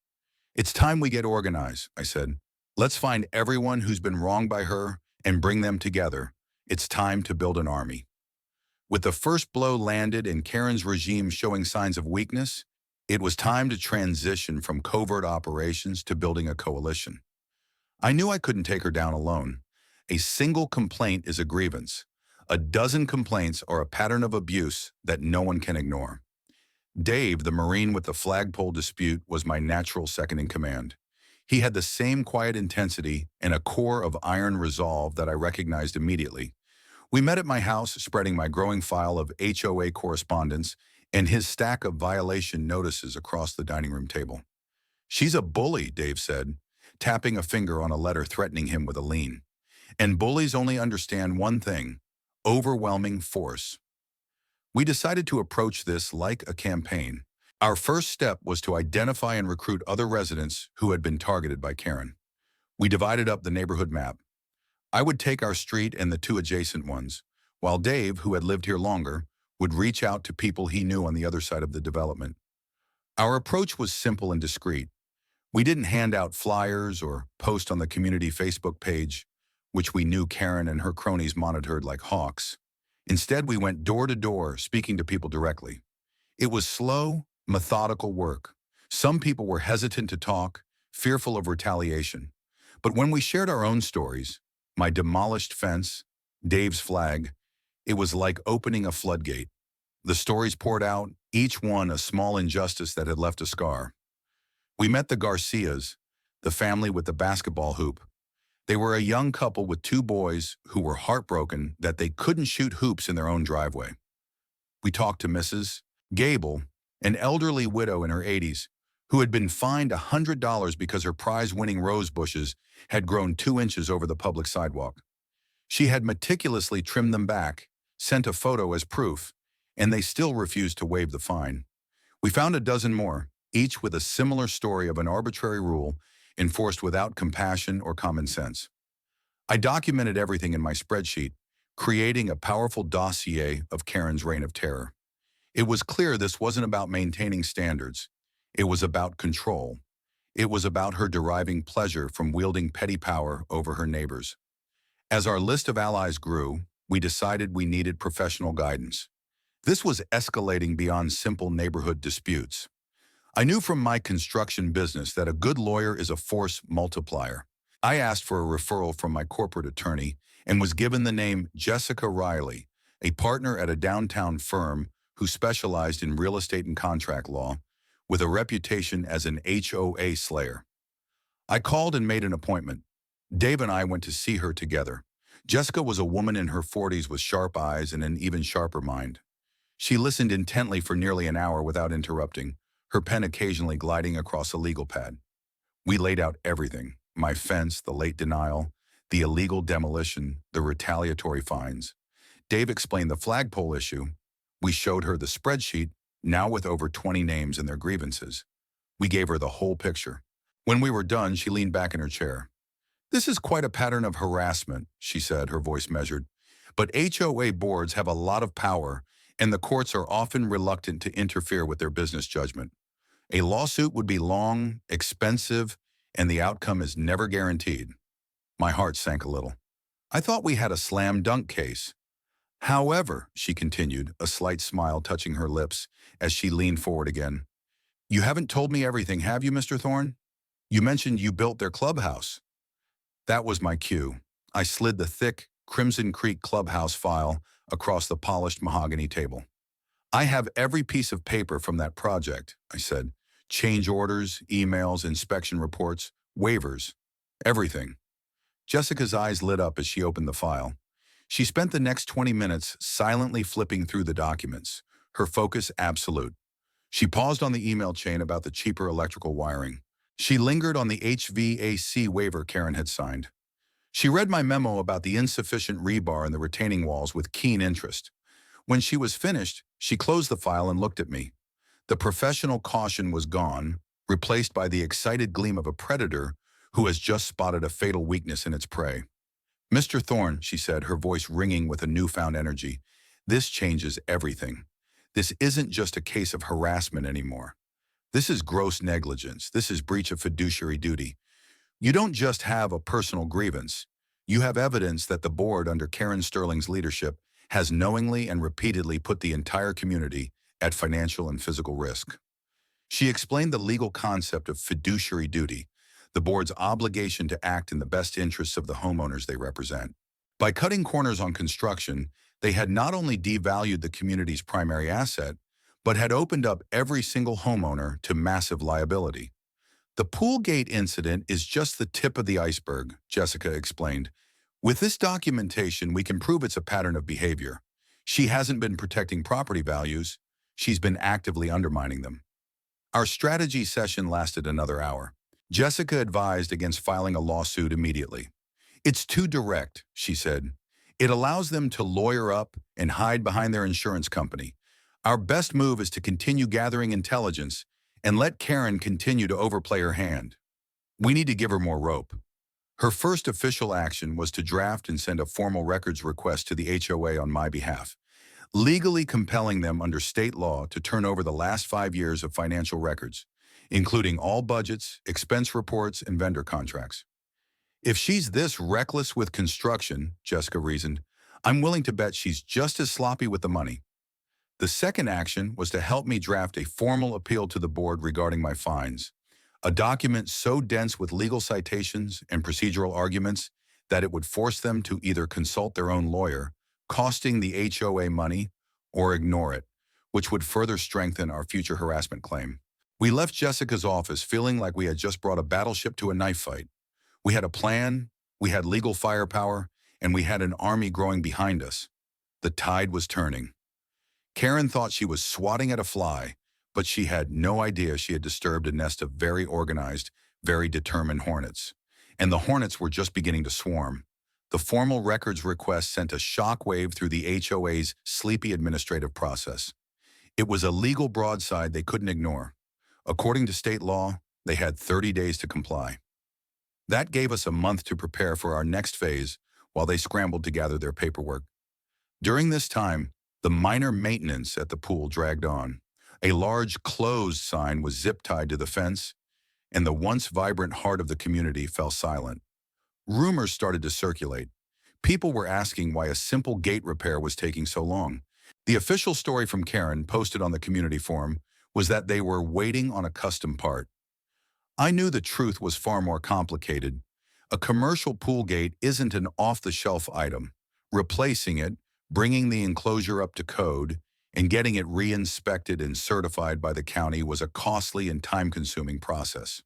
It's time we get organized, I said. Let's find everyone who's been wronged by her and bring them together. It's time to build an army. With the first blow landed and Karen's regime showing signs of weakness, it was time to transition from covert operations to building a coalition. I knew I couldn't take her down alone. A single complaint is a grievance. A dozen complaints are a pattern of abuse that no one can ignore. Dave, the Marine with the flagpole dispute, was my natural second in command. He had the same quiet intensity and a core of iron resolve that I recognized immediately. We met at my house, spreading my growing file of HOA correspondence and his stack of violation notices across the dining room table. She's a bully, Dave said, tapping a finger on a letter threatening him with a lien. And bullies only understand one thing: overwhelming force. We decided to approach this like a campaign. Our first step was to identify and recruit other residents who had been targeted by Karen. We divided up the neighborhood map. I would take our street and the 2 adjacent ones, while Dave, who had lived here longer, would reach out to people he knew on the other side of the development. Our approach was simple and discreet. We didn't hand out flyers or post on the community Facebook page, which we knew Karen and her cronies monitored like hawks. Instead, we went door to door, speaking to people directly. It was slow, methodical work. Some people were hesitant to talk, fearful of retaliation. But when we shared our own stories, my demolished fence, Dave's flag, it was like opening a floodgate. The stories poured out, each one a small injustice that had left a scar. We met the Garcias, the family with the basketball hoop. They were a young couple with two boys who were heartbroken that they couldn't shoot hoops in their own driveway. We talked to Mrs. Gable, an elderly widow in her 80s, who had been fined $100 because her prize-winning rose bushes had grown 2 inches over the public sidewalk. She had meticulously trimmed them back, sent a photo as proof, and they still refused to waive the fine. We found a dozen more, each with a similar story of an arbitrary rule enforced without compassion or common sense. I documented everything in my spreadsheet, creating a powerful dossier of Karen's reign of terror. It was clear this wasn't about maintaining standards. It was about control. It was about her deriving pleasure from wielding petty power over her neighbors. As our list of allies grew, we decided we needed professional guidance. This was escalating beyond simple neighborhood disputes. I knew from my construction business that a good lawyer is a force multiplier. I asked for a referral from my corporate attorney and was given the name Jessica Riley, a partner at a downtown firm who specialized in real estate and contract law, with a reputation as an HOA slayer. I called and made an appointment. Dave and I went to see her together. Jessica was a woman in her 40s with sharp eyes and an even sharper mind. She listened intently for nearly an hour without interrupting, her pen occasionally gliding across a legal pad. We laid out everything: my fence, the late denial, the illegal demolition, the retaliatory fines. Dave explained the flagpole issue. We showed her the spreadsheet, now with over 20 names and their grievances. We gave her the whole picture. When we were done, she leaned back in her chair. "This is quite a pattern of harassment," she said, her voice measured. "But HOA boards have a lot of power, and the courts are often reluctant to interfere with their business judgment. A lawsuit would be long, expensive, and the outcome is never guaranteed." My heart sank a little. I thought we had a slam dunk case. "However," she continued, a slight smile touching her lips as she leaned forward again, "you haven't told me everything, have you, Mr. Thorne? You mentioned you built their clubhouse." That was my cue. I slid the thick Crimson Creek Clubhouse file across the polished mahogany table. "I have every piece of paper from that project," I said. "Change orders, emails, inspection reports, waivers, everything." Jessica's eyes lit up as she opened the file. She spent the next 20 minutes silently flipping through the documents, her focus absolute. She paused on the email chain about the cheaper electrical wiring. She lingered on the HVAC waiver Karen had signed. She read my memo about the insufficient rebar in the retaining walls with keen interest. When she was finished, she closed the file and looked at me. The professional caution was gone, replaced by the excited gleam of a predator who has just spotted a fatal weakness in its prey. "Mr. Thorne," she said, her voice ringing with a newfound energy, "this changes everything. This isn't just a case of harassment anymore. This is gross negligence. This is breach of fiduciary duty. You don't just have a personal grievance. You have evidence that the board, under Karen Sterling's leadership, has knowingly and repeatedly put the entire community at financial and physical risk." She explained the legal concept of fiduciary duty, the board's obligation to act in the best interests of the homeowners they represent. By cutting corners on construction, they had not only devalued the community's primary asset, but had opened up every single homeowner to massive liability. "The pool gate incident is just the tip of the iceberg," Jessica explained. "With this documentation, we can prove it's a pattern of behavior. She hasn't been protecting property values. She's been actively undermining them." Our strategy session lasted another hour. Jessica advised against filing a lawsuit immediately. "It's too direct," she said. "It allows them to lawyer up and hide behind their insurance company. Our best move is to continue gathering intelligence and let Karen continue to overplay her hand. We need to give her more rope." Her first official action was to draft and send a formal records request to the HOA on my behalf, legally compelling them under state law to turn over the last 5 years of financial records, including all budgets, expense reports, and vendor contracts. "If she's this reckless with construction," Jessica reasoned, "I'm willing to bet she's just as sloppy with the money." The second action was to help me draft a formal appeal to the board regarding my fines, A document so dense with legal citations and procedural arguments that it would force them to either consult their own lawyer, costing the HOA money, or ignore it, which would further strengthen our future harassment claim. We left Jessica's office feeling like we had just brought a battleship to a knife fight. We had a plan, we had legal firepower, and we had an army growing behind us. The tide was turning. Karen thought she was swatting at a fly, but she had no idea she had disturbed a nest of very organized, very determined hornets. And the hornets were just beginning to swarm. The formal records request sent a shockwave through the HOA's sleepy administrative process. It was a legal broadside they couldn't ignore. According to state law, they had 30 days to comply. That gave us a month to prepare for our next phase while they scrambled to gather their paperwork. During this time, the minor maintenance at the pool dragged on. A large closed sign was zip-tied to the fence, and the once vibrant heart of the community fell silent. Rumors started to circulate. People were asking why a simple gate repair was taking so long. The official story from Karen, posted on the community forum, was that they were waiting on a custom part. I knew the truth was far more complicated. A commercial pool gate isn't an off-the-shelf item. Replacing it, bringing the enclosure up to code, and getting it re-inspected and certified by the county was a costly and time-consuming process.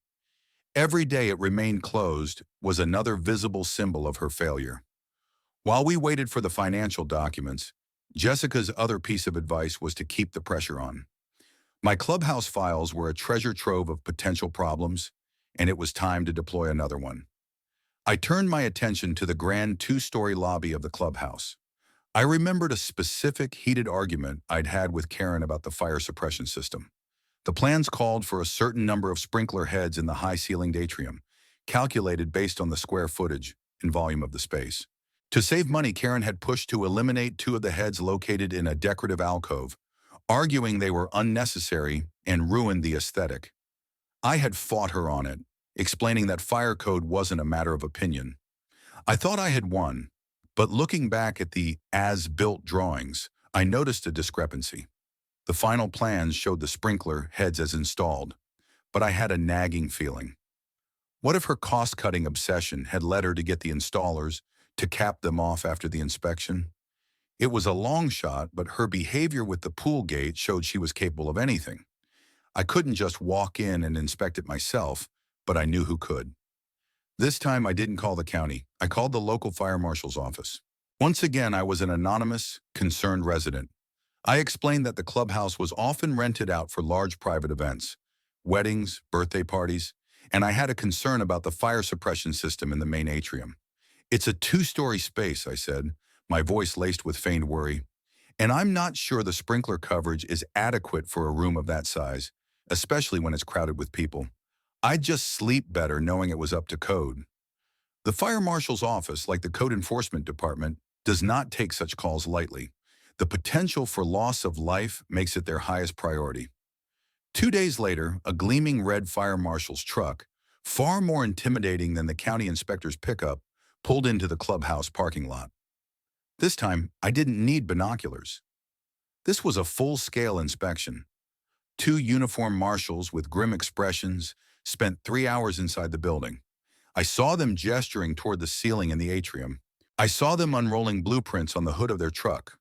Every day it remained closed was another visible symbol of her failure. While we waited for the financial documents, Jessica's other piece of advice was to keep the pressure on. My Clubhouse files were a treasure trove of potential problems, and it was time to deploy another one. I turned my attention to the grand two-story lobby of the Clubhouse. I remembered a specific heated argument I'd had with Karen about the fire suppression system. The plans called for a certain number of sprinkler heads in the high-ceilinged atrium, calculated based on the square footage and volume of the space. To save money, Karen had pushed to eliminate 2 of the heads located in a decorative alcove, arguing they were unnecessary and ruined the aesthetic. I had fought her on it, explaining that fire code wasn't a matter of opinion. I thought I had won, but looking back at the as-built drawings, I noticed a discrepancy. The final plans showed the sprinkler heads as installed, but I had a nagging feeling. What if her cost-cutting obsession had led her to get the installers to cap them off after the inspection? It was a long shot, but her behavior with the pool gate showed she was capable of anything. I couldn't just walk in and inspect it myself, but I knew who could. This time I didn't call the county. I called the local fire marshal's office. Once again, I was an anonymous, concerned resident. I explained that the clubhouse was often rented out for large private events, weddings, birthday parties, and I had a concern about the fire suppression system in the main atrium. It's a 2-story space, I said, my voice laced with feigned worry, and I'm not sure the sprinkler coverage is adequate for a room of that size, especially when it's crowded with people. I'd just sleep better knowing it was up to code. The fire marshal's office, like the code enforcement department, does not take such calls lightly. The potential for loss of life makes it their highest priority. 2 days later, a gleaming red fire marshal's truck, far more intimidating than the county inspector's pickup, pulled into the clubhouse parking lot. This time, I didn't need binoculars. This was a full-scale inspection. 2 uniformed marshals with grim expressions spent 3 hours inside the building. I saw them gesturing toward the ceiling in the atrium. I saw them unrolling blueprints on the hood of their truck.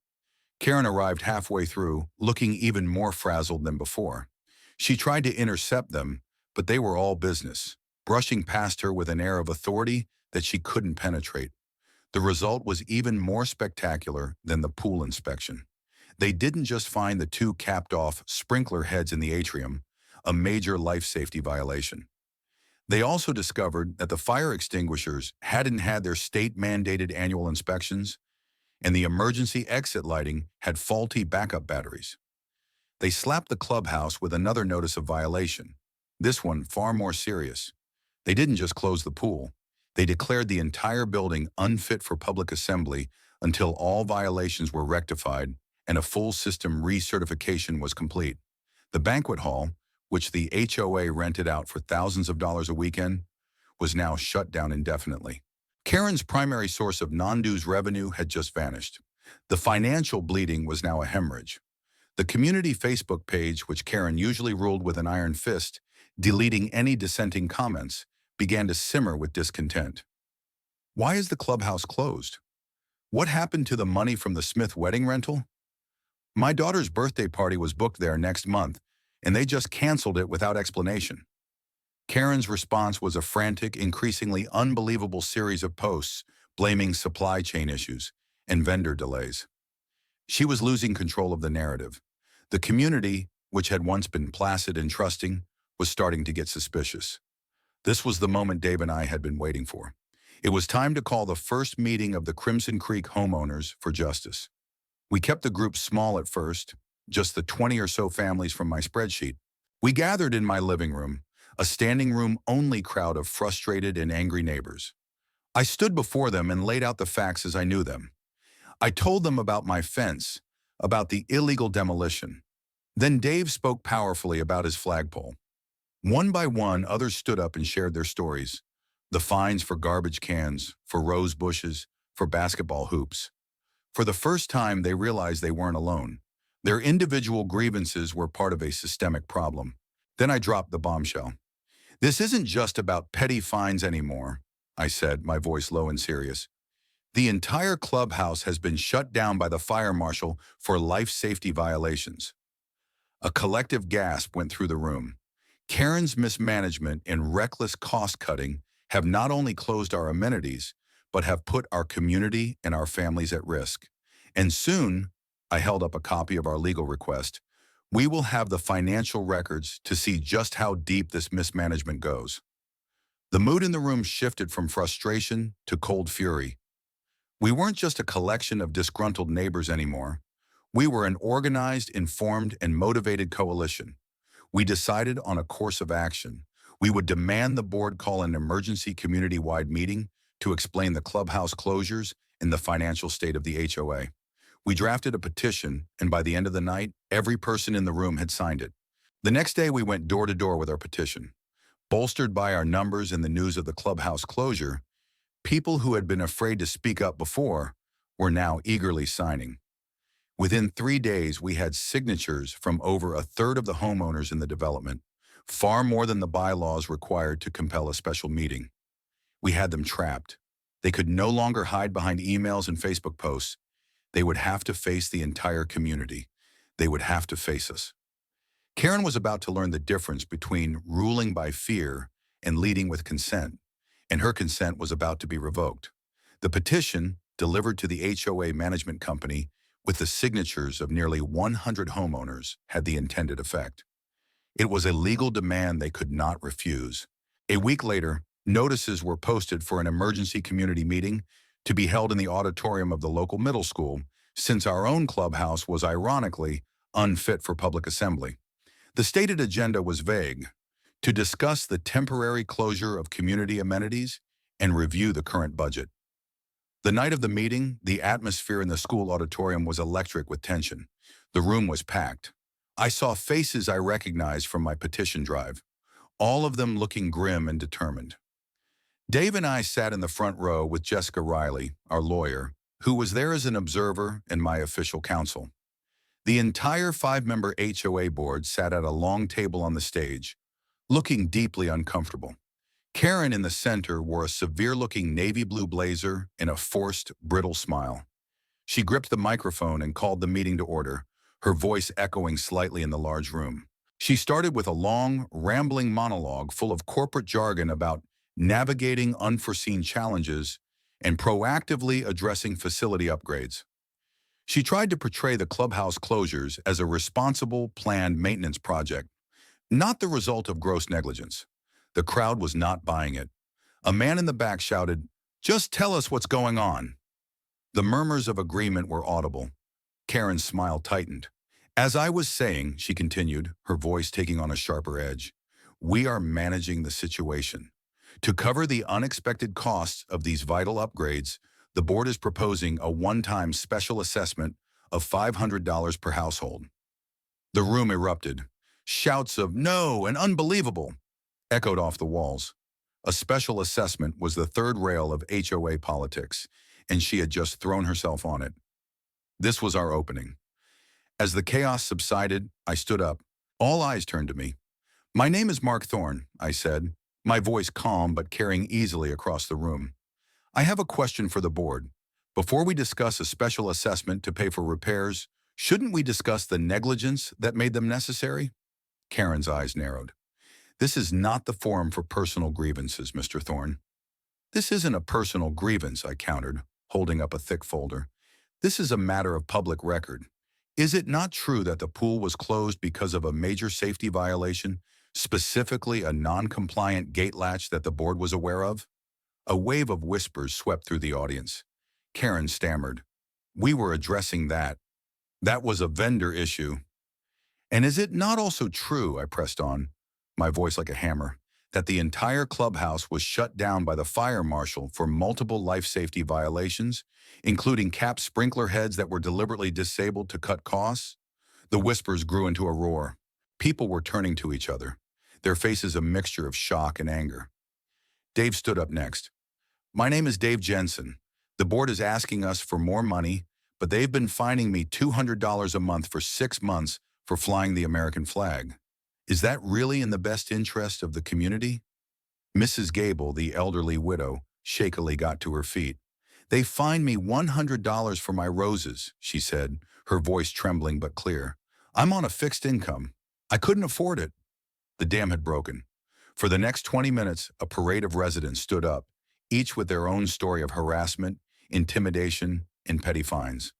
Karen arrived halfway through, looking even more frazzled than before. She tried to intercept them, but they were all business, brushing past her with an air of authority that she couldn't penetrate. The result was even more spectacular than the pool inspection. They didn't just find the 2 capped-off sprinkler heads in the atrium, a major life safety violation. They also discovered that the fire extinguishers hadn't had their state-mandated annual inspections, and the emergency exit lighting had faulty backup batteries. They slapped the clubhouse with another notice of violation, this one far more serious. They didn't just close the pool. They declared the entire building unfit for public assembly until all violations were rectified and a full system recertification was complete. The banquet hall, which the HOA rented out for thousands of dollars a weekend, was now shut down indefinitely. Karen's primary source of non-dues revenue had just vanished. The financial bleeding was now a hemorrhage. The community Facebook page, which Karen usually ruled with an iron fist, deleting any dissenting comments, began to simmer with discontent. Why is the clubhouse closed? What happened to the money from the Smith wedding rental? My daughter's birthday party was booked there next month, and they just canceled it without explanation. Karen's response was a frantic, increasingly unbelievable series of posts blaming supply chain issues and vendor delays. She was losing control of the narrative. The community, which had once been placid and trusting, was starting to get suspicious. This was the moment Dave and I had been waiting for. It was time to call the first meeting of the Crimson Creek homeowners for justice. We kept the group small at first, just the 20 or so families from my spreadsheet. We gathered in my living room, a standing room only crowd of frustrated and angry neighbors. I stood before them and laid out the facts as I knew them. I told them about my fence, about the illegal demolition. Then Dave spoke powerfully about his flagpole. One by one, others stood up and shared their stories. The fines for garbage cans, for rose bushes, for basketball hoops. For the first time, they realized they weren't alone. Their individual grievances were part of a systemic problem. Then I dropped the bombshell. This isn't just about petty fines anymore, I said, my voice low and serious. The entire clubhouse has been shut down by the fire marshal for life safety violations. A collective gasp went through the room. Karen's mismanagement and reckless cost-cutting have not only closed our amenities, but have put our community and our families at risk. And soon, I held up a copy of our legal request, we will have the financial records to see just how deep this mismanagement goes. The mood in the room shifted from frustration to cold fury. We weren't just a collection of disgruntled neighbors anymore. We were an organized, informed, and motivated coalition. We decided on a course of action. We would demand the board call an emergency community-wide meeting to explain the clubhouse closures and the financial state of the HOA. We drafted a petition, and by the end of the night, every person in the room had signed it. The next day, we went door to door with our petition. Bolstered by our numbers and the news of the clubhouse closure, people who had been afraid to speak up before were now eagerly signing. Within 3 days, we had signatures from over a third of the homeowners in the development, far more than the bylaws required to compel a special meeting. We had them trapped. They could no longer hide behind emails and Facebook posts. They would have to face the entire community. They would have to face us. Karen was about to learn the difference between ruling by fear and leading with consent, and her consent was about to be revoked. The petition, delivered to the HOA management company with the signatures of nearly 100 homeowners, had the intended effect. It was a legal demand they could not refuse. A week later, notices were posted for an emergency community meeting to be held in the auditorium of the local middle school, since our own clubhouse was ironically unfit for public assembly. The stated agenda was vague: to discuss the temporary closure of community amenities and review the current budget. The night of the meeting, the atmosphere in the school auditorium was electric with tension. The room was packed. I saw faces I recognized from my petition drive, all of them looking grim and determined. Dave and I sat in the front row with Jessica Riley, our lawyer, who was there as an observer and my official counsel. The entire 5-member HOA board sat at a long table on the stage, looking deeply uncomfortable. Karen in the center wore a severe-looking navy blue blazer and a forced, brittle smile. She gripped the microphone and called the meeting to order, her voice echoing slightly in the large room. She started with a long, rambling monologue full of corporate jargon about navigating unforeseen challenges and proactively addressing facility upgrades. She tried to portray the clubhouse closures as a responsible, planned maintenance project, not the result of gross negligence. The crowd was not buying it. A man in the back shouted, "Just tell us what's going on." The murmurs of agreement were audible. Karen's smile tightened. "As I was saying," she continued, her voice taking on a sharper edge, "we are managing the situation. To cover the unexpected costs of these vital upgrades, the board is proposing a one-time special assessment of $500 per household." The room erupted. Shouts of "no" and "unbelievable" echoed off the walls. A special assessment was the third rail of HOA politics, and she had just thrown herself on it. This was our opening. As the chaos subsided, I stood up. All eyes turned to me. "My name is Mark Thorne," I said, my voice calm but carrying easily across the room. "I have a question for the board. Before we discuss a special assessment to pay for repairs, shouldn't we discuss the negligence that made them necessary?" Karen's eyes narrowed. "This is not the forum for personal grievances, Mr. Thorne." "This isn't a personal grievance," I countered, holding up a thick folder. "This is a matter of public record. Is it not true that the pool was closed because of a major safety violation, specifically a non-compliant gate latch that the board was aware of?" A wave of whispers swept through the audience. Karen stammered. "We were addressing that. That was a vendor issue." "And is it not also true," I pressed on, my voice like a hammer, "that the entire clubhouse was shut down by the fire marshal for multiple life safety violations, including capped sprinkler heads that were deliberately disabled to cut costs?" The whispers grew into a roar. People were turning to each other, their faces a mixture of shock and anger. Dave stood up next. "My name is Dave Jensen. The board is asking us for more money, but they've been fining me $200 a month for 6 months for flying the American flag. Is that really in the best interest of the community?" Mrs. Gable, the elderly widow, shakily got to her feet. "They fined me $100 for my roses," she said, her voice trembling but clear. "I'm on a fixed income. I couldn't afford it." The dam had broken. For the next 20 minutes, a parade of residents stood up, each with their own story of harassment, intimidation, and petty fines.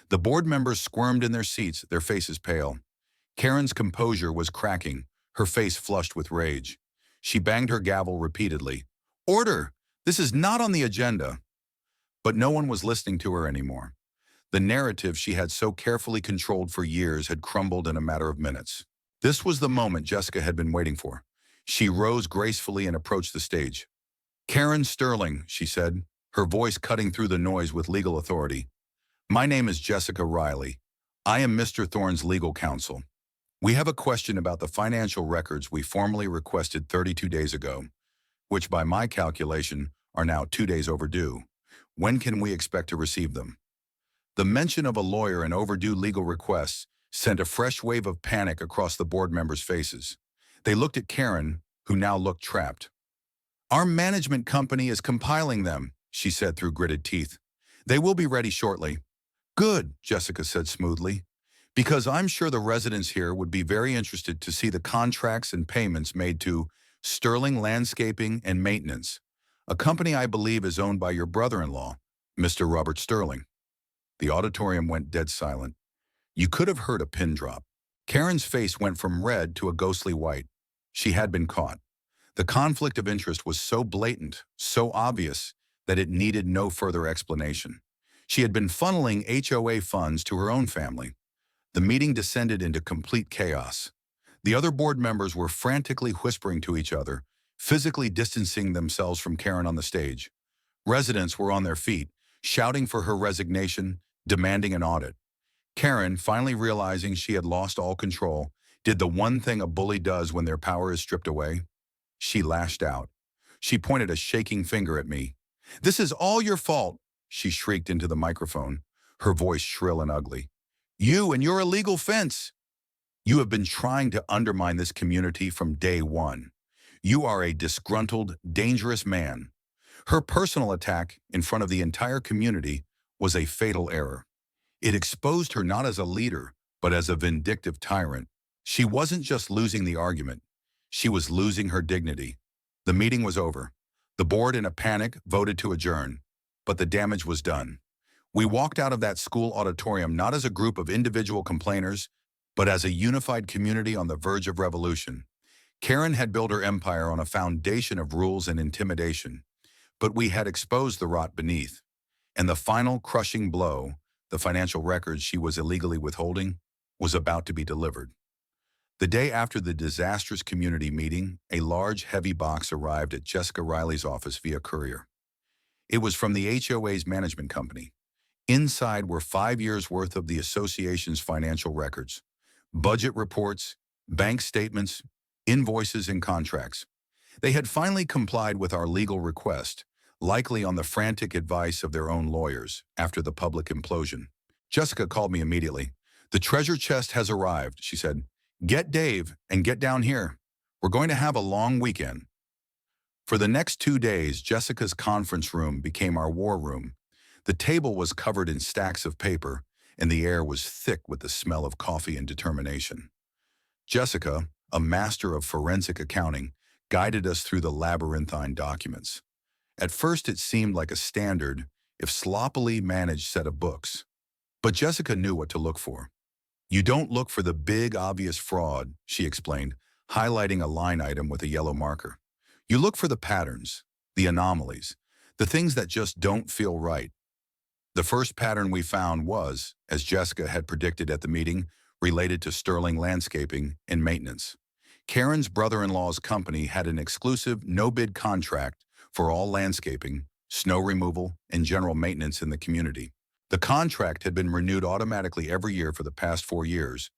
The board members squirmed in their seats, their faces pale. Karen's composure was cracking, her face flushed with rage. She banged her gavel repeatedly. "Order! This is not on the agenda." But no one was listening to her anymore. The narrative she had so carefully controlled for years had crumbled in a matter of minutes. This was the moment Jessica had been waiting for. She rose gracefully and approached the stage. "Karen Sterling," she said, her voice cutting through the noise with legal authority. "My name is Jessica Riley. I am Mr. Thorne's legal counsel. We have a question about the financial records we formally requested 32 days ago, which by my calculation are now 2 days overdue. When can we expect to receive them?" The mention of a lawyer and overdue legal requests sent a fresh wave of panic across the board members' faces. They looked at Karen, who now looked trapped. "Our management company is compiling them," she said through gritted teeth. "They will be ready shortly." "Good," Jessica said smoothly, "because I'm sure the residents here would be very interested to see the contracts and payments made to Sterling Landscaping and Maintenance, a company I believe is owned by your brother-in-law, Mr. Robert Sterling." The auditorium went dead silent. You could have heard a pin drop. Karen's face went from red to a ghostly white. She had been caught. The conflict of interest was so blatant, so obvious, that it needed no further explanation. She had been funneling HOA funds to her own family. The meeting descended into complete chaos. The other board members were frantically whispering to each other, physically distancing themselves from Karen on the stage. Residents were on their feet, shouting for her resignation, demanding an audit. Karen, finally realizing she had lost all control, did the one thing a bully does when their power is stripped away. She lashed out. She pointed a shaking finger at me. "This is all your fault," she shrieked into the microphone, her voice shrill and ugly. "You and your illegal fence. You have been trying to undermine this community from day one. You are a disgruntled, dangerous man." Her personal attack in front of the entire community was a fatal error. It exposed her not as a leader, but as a vindictive tyrant. She wasn't just losing the argument. She was losing her dignity. The meeting was over. The board, in a panic, voted to adjourn. But the damage was done. We walked out of that school auditorium not as a group of individual complainers, but as a unified community on the verge of revolution. Karen had built her empire on a foundation of rules and intimidation, but we had exposed the rot beneath. And the final crushing blow, the financial records she was illegally withholding, was about to be delivered. The day after the disastrous community meeting, a large, heavy box arrived at Jessica Riley's office via courier. It was from the HOA's management company. Inside were 5 years' worth of the association's financial records, budget reports, bank statements, invoices, and contracts. They had finally complied with our legal request, likely on the frantic advice of their own lawyers after the public implosion. Jessica called me immediately. The treasure chest has arrived, she said. Get Dave and get down here. We're going to have a long weekend. For the next 2 days, Jessica's conference room became our war room. The table was covered in stacks of paper, and the air was thick with the smell of coffee and determination. Jessica, a master of forensic accounting, guided us through the labyrinthine documents. At first it seemed like a standard, if sloppily managed set of books. But Jessica knew what to look for. You don't look for the big, obvious fraud, she explained, highlighting a line item with a yellow marker. You look for the patterns, the anomalies, the things that just don't feel right. The first pattern we found was, as Jessica had predicted at the meeting, related to Sterling landscaping and maintenance. Karen's brother-in-law's company had an exclusive no-bid contract for all landscaping, snow removal, and general maintenance in the community. The contract had been renewed automatically every year for the past 4 years,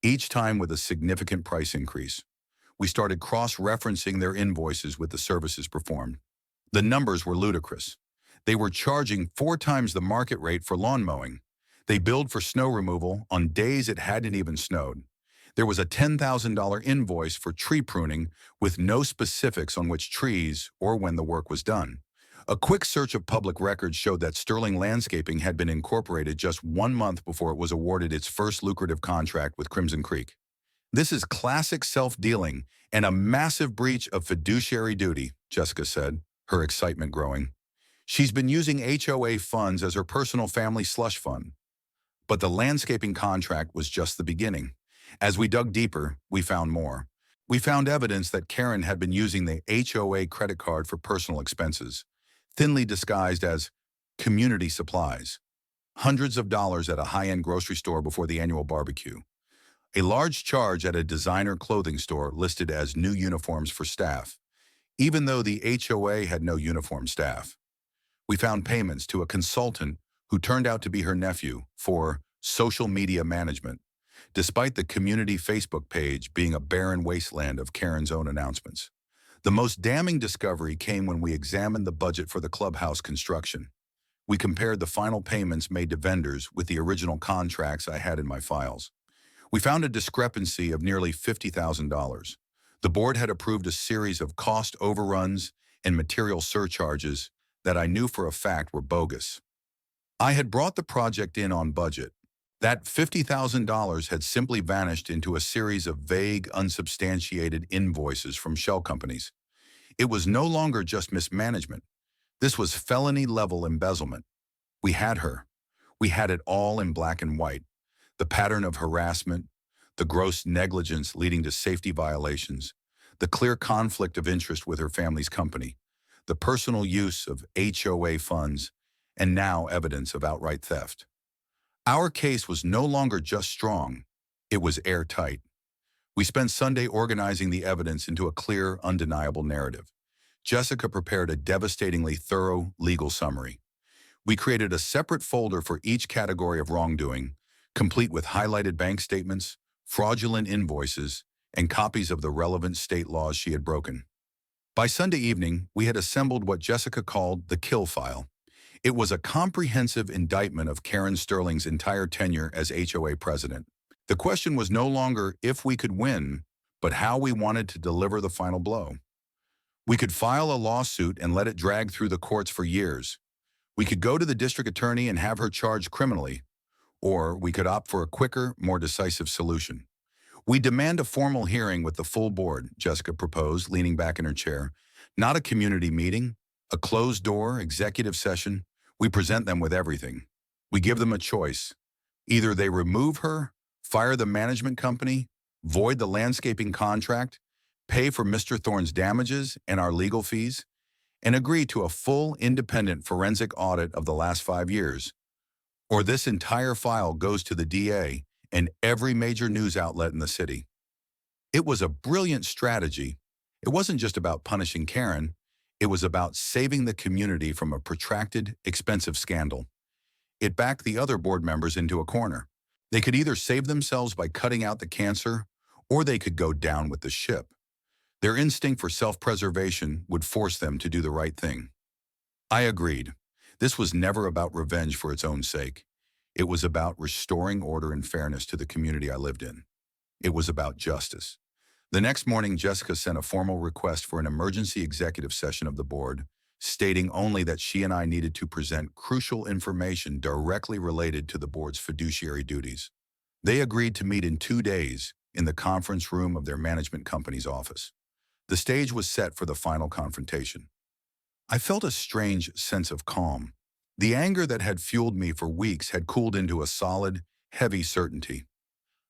each time with a significant price increase. We started cross-referencing their invoices with the services performed. The numbers were ludicrous. They were charging 4 times the market rate for lawn mowing. They billed for snow removal on days it hadn't even snowed. There was a $10,000 invoice for tree pruning with no specifics on which trees or when the work was done. A quick search of public records showed that Sterling Landscaping had been incorporated just 1 month before it was awarded its first lucrative contract with Crimson Creek. This is classic self-dealing and a massive breach of fiduciary duty, Jessica said, her excitement growing. She's been using HOA funds as her personal family slush fund. But the landscaping contract was just the beginning. As we dug deeper, we found more. We found evidence that Karen had been using the HOA credit card for personal expenses, thinly disguised as community supplies, hundreds of dollars at a high-end grocery store before the annual barbecue, a large charge at a designer clothing store listed as new uniforms for staff, even though the HOA had no uniform staff. We found payments to a consultant who turned out to be her nephew for social media management, despite the community Facebook page being a barren wasteland of Karen's own announcements. The most damning discovery came when we examined the budget for the clubhouse construction. We compared the final payments made to vendors with the original contracts I had in my files. We found a discrepancy of nearly $50,000. The board had approved a series of cost overruns and material surcharges that I knew for a fact were bogus. I had brought the project in on budget. That $50,000 had simply vanished into a series of vague, unsubstantiated invoices from shell companies. It was no longer just mismanagement. This was felony-level embezzlement. We had her. We had it all in black and white. The pattern of harassment, the gross negligence leading to safety violations, the clear conflict of interest with her family's company, the personal use of HOA funds, and now evidence of outright theft. Our case was no longer just strong, it was airtight. We spent Sunday organizing the evidence into a clear, undeniable narrative. Jessica prepared a devastatingly thorough legal summary. We created a separate folder for each category of wrongdoing, complete with highlighted bank statements, fraudulent invoices, and copies of the relevant state laws she had broken. By Sunday evening, we had assembled what Jessica called the kill file. It was a comprehensive indictment of Karen Sterling's entire tenure as HOA president. The question was no longer if we could win, but how we wanted to deliver the final blow. We could file a lawsuit and let it drag through the courts for years. We could go to the district attorney and have her charged criminally, or we could opt for a quicker, more decisive solution. We demand a formal hearing with the full board, Jessica proposed, leaning back in her chair. Not a community meeting, a closed-door executive session. We present them with everything. We give them a choice. Either they remove her, fire the management company, void the landscaping contract, pay for Mr. Thorne's damages and our legal fees, and agree to a full independent forensic audit of the last 5 years. Or this entire file goes to the DA and every major news outlet in the city. It was a brilliant strategy. It wasn't just about punishing Karen. It was about saving the community from a protracted, expensive scandal. It backed the other board members into a corner. They could either save themselves by cutting out the cancer, or they could go down with the ship. Their instinct for self-preservation would force them to do the right thing. I agreed. This was never about revenge for its own sake. It was about restoring order and fairness to the community I lived in. It was about justice. The next morning, Jessica sent a formal request for an emergency executive session of the board, stating only that she and I needed to present crucial information directly related to the board's fiduciary duties. They agreed to meet in 2 days in the conference room of their management company's office. The stage was set for the final confrontation. I felt a strange sense of calm. The anger that had fueled me for weeks had cooled into a solid, heavy certainty.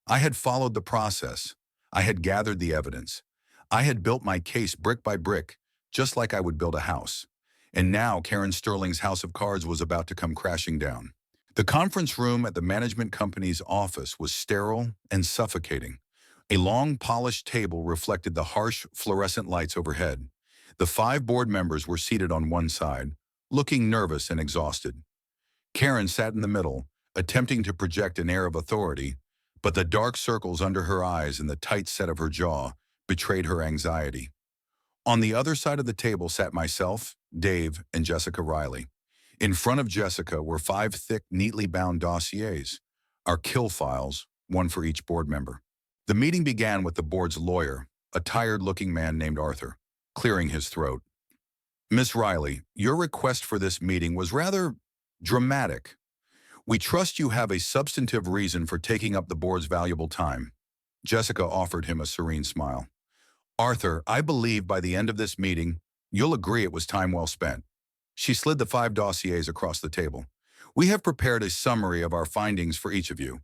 I had followed the process. I had gathered the evidence. I had built my case brick by brick, just like I would build a house. And now Karen Sterling's house of cards was about to come crashing down. The conference room at the management company's office was sterile and suffocating. A long, polished table reflected the harsh, fluorescent lights overhead. The 5 board members were seated on one side, looking nervous and exhausted. Karen sat in the middle, attempting to project an air of authority, but the dark circles under her eyes and the tight set of her jaw betrayed her anxiety. On the other side of the table sat myself, Dave, and Jessica Riley. In front of Jessica were 5 thick, neatly bound dossiers, our kill files, one for each board member. The meeting began with the board's lawyer, a tired-looking man named Arthur, clearing his throat. Miss Riley, your request for this meeting was rather dramatic. We trust you have a substantive reason for taking up the board's valuable time. Jessica offered him a serene smile. Arthur, I believe by the end of this meeting, you'll agree it was time well spent. She slid the 5 dossiers across the table. We have prepared a summary of our findings for each of you.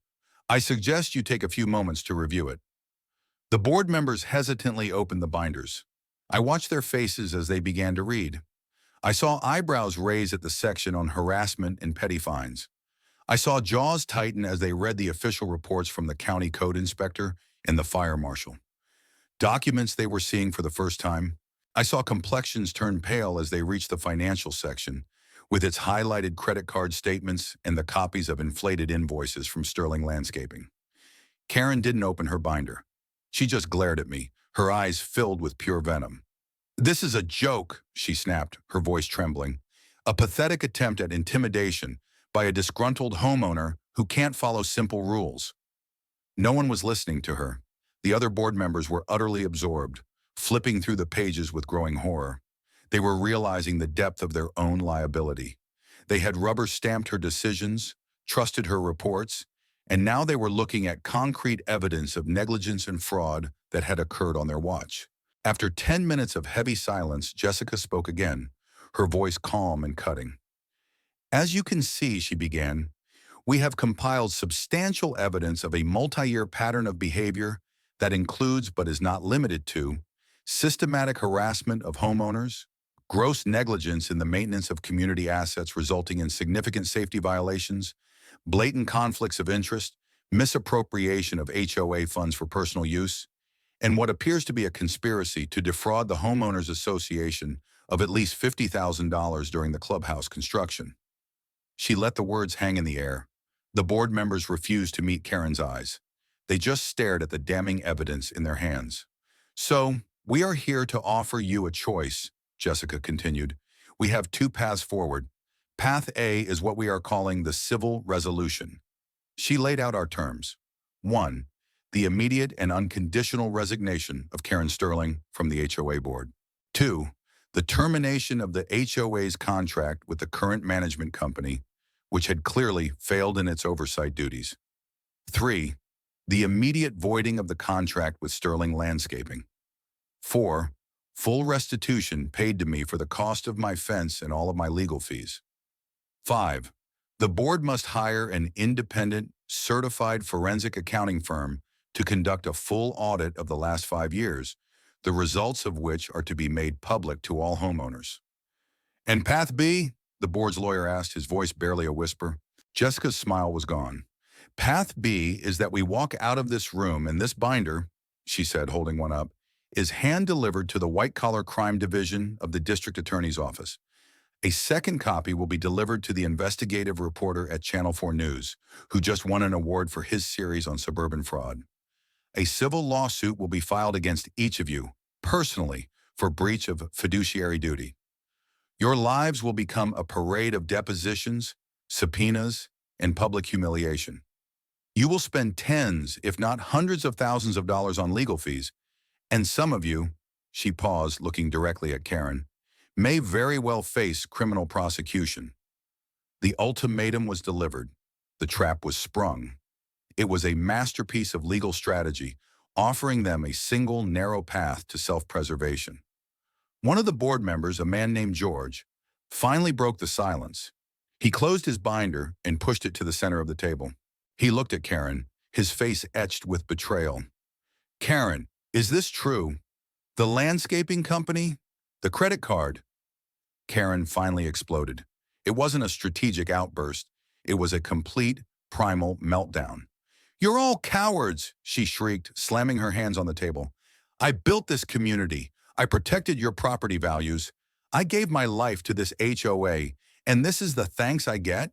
I suggest you take a few moments to review it. The board members hesitantly opened the binders. I watched their faces as they began to read. I saw eyebrows raise at the section on harassment and petty fines. I saw jaws tighten as they read the official reports from the county code inspector and the fire marshal. Documents they were seeing for the first time. I saw complexions turn pale as they reached the financial section, with its highlighted credit card statements and the copies of inflated invoices from Sterling Landscaping. Karen didn't open her binder. She just glared at me, her eyes filled with pure venom. This is a joke, she snapped, her voice trembling. A pathetic attempt at intimidation by a disgruntled homeowner who can't follow simple rules. No one was listening to her. The other board members were utterly absorbed, flipping through the pages with growing horror. They were realizing the depth of their own liability. They had rubber-stamped her decisions, trusted her reports, and now they were looking at concrete evidence of negligence and fraud that had occurred on their watch. After 10 minutes of heavy silence, Jessica spoke again, her voice calm and cutting. As you can see, she began, we have compiled substantial evidence of a multi-year pattern of behavior that includes but is not limited to systematic harassment of homeowners, gross negligence in the maintenance of community assets resulting in significant safety violations, blatant conflicts of interest, misappropriation of HOA funds for personal use, and what appears to be a conspiracy to defraud the Homeowners Association of at least $50,000 during the clubhouse construction. She let the words hang in the air. The board members refused to meet Karen's eyes. They just stared at the damning evidence in their hands. So, we are here to offer you a choice, Jessica continued. We have 2 paths forward. Path A is what we are calling the civil resolution. She laid out our terms. 1. The immediate and unconditional resignation of Karen Sterling from the HOA board. 2. The termination of the HOA's contract with the current management company, which had clearly failed in its oversight duties. 3. The immediate voiding of the contract with Sterling Landscaping. 4. Full restitution paid to me for the cost of my fence and all of my legal fees. 5. The board must hire an independent, certified forensic accounting firm to conduct a full audit of the last 5 years, the results of which are to be made public to all homeowners. And Path B? The board's lawyer asked, his voice barely a whisper. Jessica's smile was gone. Path B is that we walk out of this room and this binder, she said, holding one up, is hand-delivered to the white-collar crime division of the district attorney's office. A second copy will be delivered to the investigative reporter at Channel 4 News, who just won an award for his series on suburban fraud. A civil lawsuit will be filed against each of you, personally, for breach of fiduciary duty. Your lives will become a parade of depositions, subpoenas, and public humiliation. You will spend tens, if not hundreds of thousands of dollars on legal fees, and some of you, she paused, looking directly at Karen, may very well face criminal prosecution. The ultimatum was delivered. The trap was sprung. It was a masterpiece of legal strategy, offering them a single, narrow path to self-preservation. One of the board members, a man named George, finally broke the silence. He closed his binder and pushed it to the center of the table. He looked at Karen, his face etched with betrayal. "Karen, is this true? The landscaping company? The credit card?" Karen finally exploded. It wasn't a strategic outburst. It was a complete, primal meltdown. "You're all cowards," she shrieked, slamming her hands on the table. "I built this community. I protected your property values. I gave my life to this HOA, and this is the thanks I get?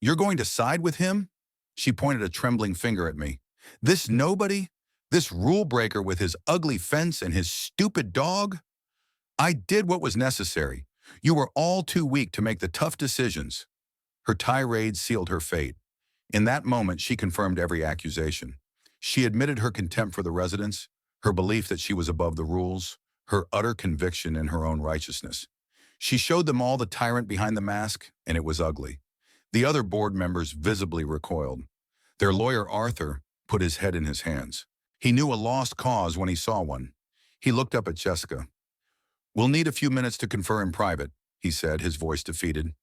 You're going to side with him?" She pointed a trembling finger at me. "This nobody? This rule breaker with his ugly fence and his stupid dog? I did what was necessary. You were all too weak to make the tough decisions." Her tirade sealed her fate. In that moment, she confirmed every accusation. She admitted her contempt for the residents, her belief that she was above the rules, her utter conviction in her own righteousness. She showed them all the tyrant behind the mask, and it was ugly. The other board members visibly recoiled. Their lawyer, Arthur, put his head in his hands. He knew a lost cause when he saw one. He looked up at Jessica. "We'll need a few minutes to confer in private," he said, his voice defeated.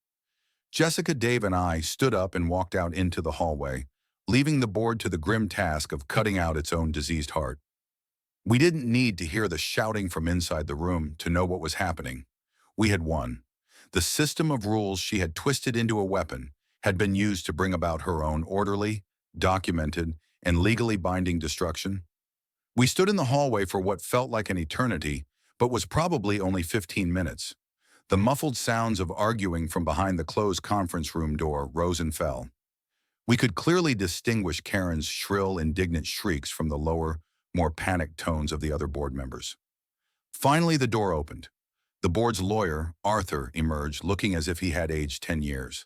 Jessica, Dave, and I stood up and walked out into the hallway, leaving the board to the grim task of cutting out its own diseased heart. We didn't need to hear the shouting from inside the room to know what was happening. We had won. The system of rules she had twisted into a weapon had been used to bring about her own orderly, documented, and legally binding destruction. We stood in the hallway for what felt like an eternity, but was probably only 15 minutes. The muffled sounds of arguing from behind the closed conference room door rose and fell. We could clearly distinguish Karen's shrill, indignant shrieks from the lower, more panicked tones of the other board members. Finally, the door opened. The board's lawyer, Arthur, emerged, looking as if he had aged 10 years.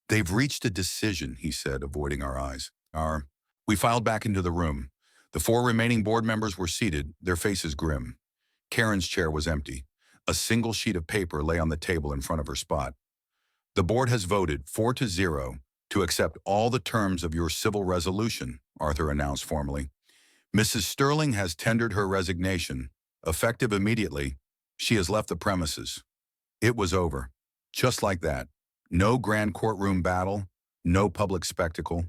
"They've reached a decision," he said, avoiding our eyes. We filed back into the room. The 4 remaining board members were seated, their faces grim. Karen's chair was empty. A single sheet of paper lay on the table in front of her spot. "The board has voted 4-0 to accept all the terms of your civil resolution," Arthur announced formally. "Mrs. Sterling has tendered her resignation. Effective immediately, she has left the premises." It was over. Just like that. No grand courtroom battle, no public spectacle.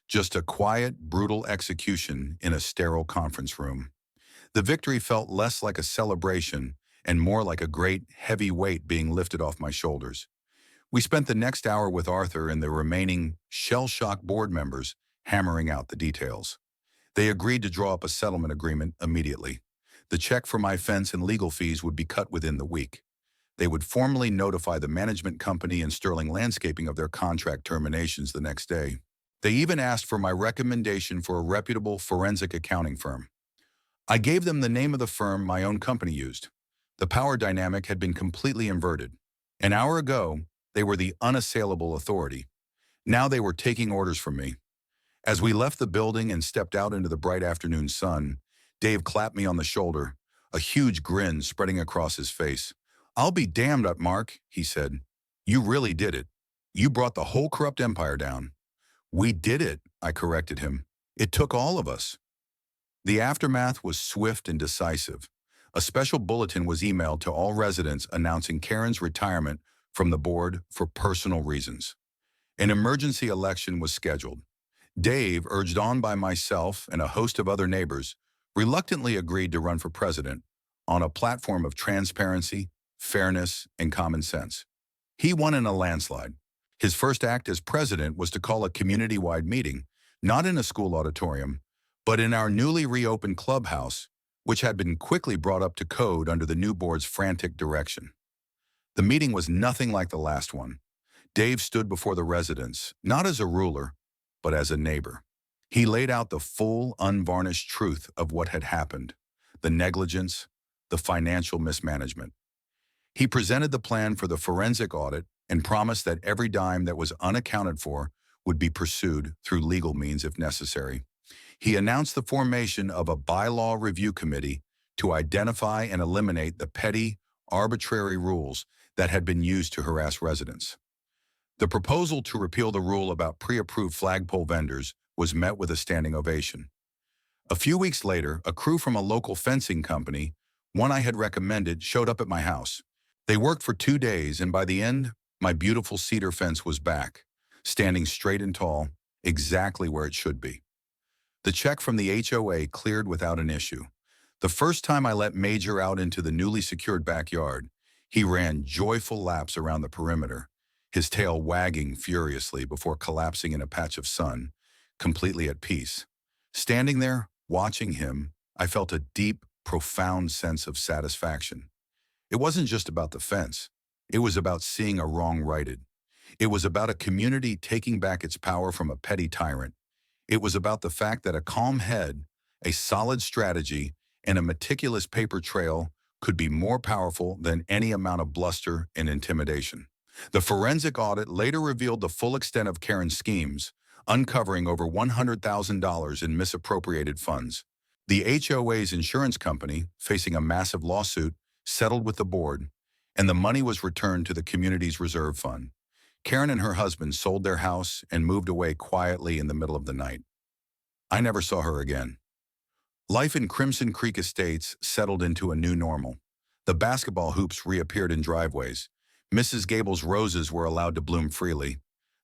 Just a quiet, brutal execution in a sterile conference room. The victory felt less like a celebration and more like a great, heavy weight being lifted off my shoulders. We spent the next hour with Arthur and the remaining shell-shocked board members hammering out the details. They agreed to draw up a settlement agreement immediately. The check for my fence and legal fees would be cut within the week. They would formally notify the management company and Sterling Landscaping of their contract terminations the next day. They even asked for my recommendation for a reputable forensic accounting firm. I gave them the name of the firm my own company used. The power dynamic had been completely inverted. An hour ago, they were the unassailable authority. Now they were taking orders from me. As we left the building and stepped out into the bright afternoon sun, Dave clapped me on the shoulder, a huge grin spreading across his face. "I'll be damned, Mark," he said. "You really did it. You brought the whole corrupt empire down." "We did it," I corrected him. "It took all of us." The aftermath was swift and decisive. A special bulletin was emailed to all residents announcing Karen's retirement from the board for personal reasons. An emergency election was scheduled. Dave, urged on by myself and a host of other neighbors, reluctantly agreed to run for president on a platform of transparency, fairness, and common sense. He won in a landslide. His first act as president was to call a community-wide meeting, not in a school auditorium, but in our newly reopened clubhouse, which had been quickly brought up to code under the new board's frantic direction. The meeting was nothing like the last one. Dave stood before the residents, not as a ruler, but as a neighbor. He laid out the full, unvarnished truth of what had happened, the negligence, the financial mismanagement. He presented the plan for the forensic audit and promised that every dime that was unaccounted for would be pursued through legal means if necessary. He announced the formation of a bylaw review committee to identify and eliminate the petty, arbitrary rules that had been used to harass residents. The proposal to repeal the rule about pre-approved flagpole vendors was met with a standing ovation. A few weeks later, a crew from a local fencing company, one I had recommended, showed up at my house. They worked for 2 days, and by the end, my beautiful cedar fence was back, standing straight and tall, exactly where it should be. The check from the HOA cleared without an issue. The first time I let Major out into the newly secured backyard, he ran joyful laps around the perimeter, his tail wagging furiously before collapsing in a patch of sun, completely at peace. Standing there, watching him, I felt a deep, profound sense of satisfaction. It wasn't just about the fence. It was about seeing a wrong righted. It was about a community taking back its power from a petty tyrant. It was about the fact that a calm head, a solid strategy, and a meticulous paper trail could be more powerful than any amount of bluster and intimidation. The forensic audit later revealed the full extent of Karen's schemes, uncovering over $100,000 in misappropriated funds. The HOA's insurance company, facing a massive lawsuit, settled with the board, and the money was returned to the community's reserve fund. Karen and her husband sold their house and moved away quietly in the middle of the night. I never saw her again. Life in Crimson Creek Estates settled into a new normal. The basketball hoops reappeared in driveways. Mrs. Gable's roses were allowed to bloom freely.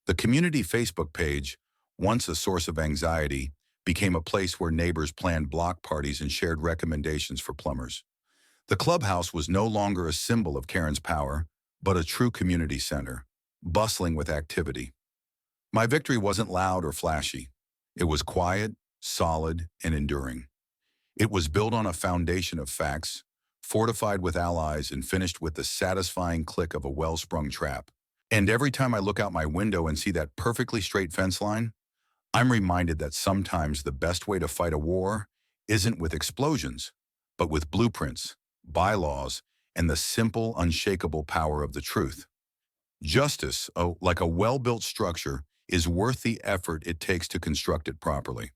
The community Facebook page, once a source of anxiety, became a place where neighbors planned block parties and shared recommendations for plumbers. The clubhouse was no longer a symbol of Karen's power, but a true community center, bustling with activity. My victory wasn't loud or flashy. It was quiet, solid, and enduring. It was built on a foundation of facts, fortified with allies, and finished with the satisfying click of a well-sprung trap. And every time I look out my window and see that perfectly straight fence line, I'm reminded that sometimes the best way to fight a war isn't with explosions, but with blueprints, bylaws, and the simple, unshakable power of the truth. Justice, like a well-built structure, is worth the effort it takes to construct it properly.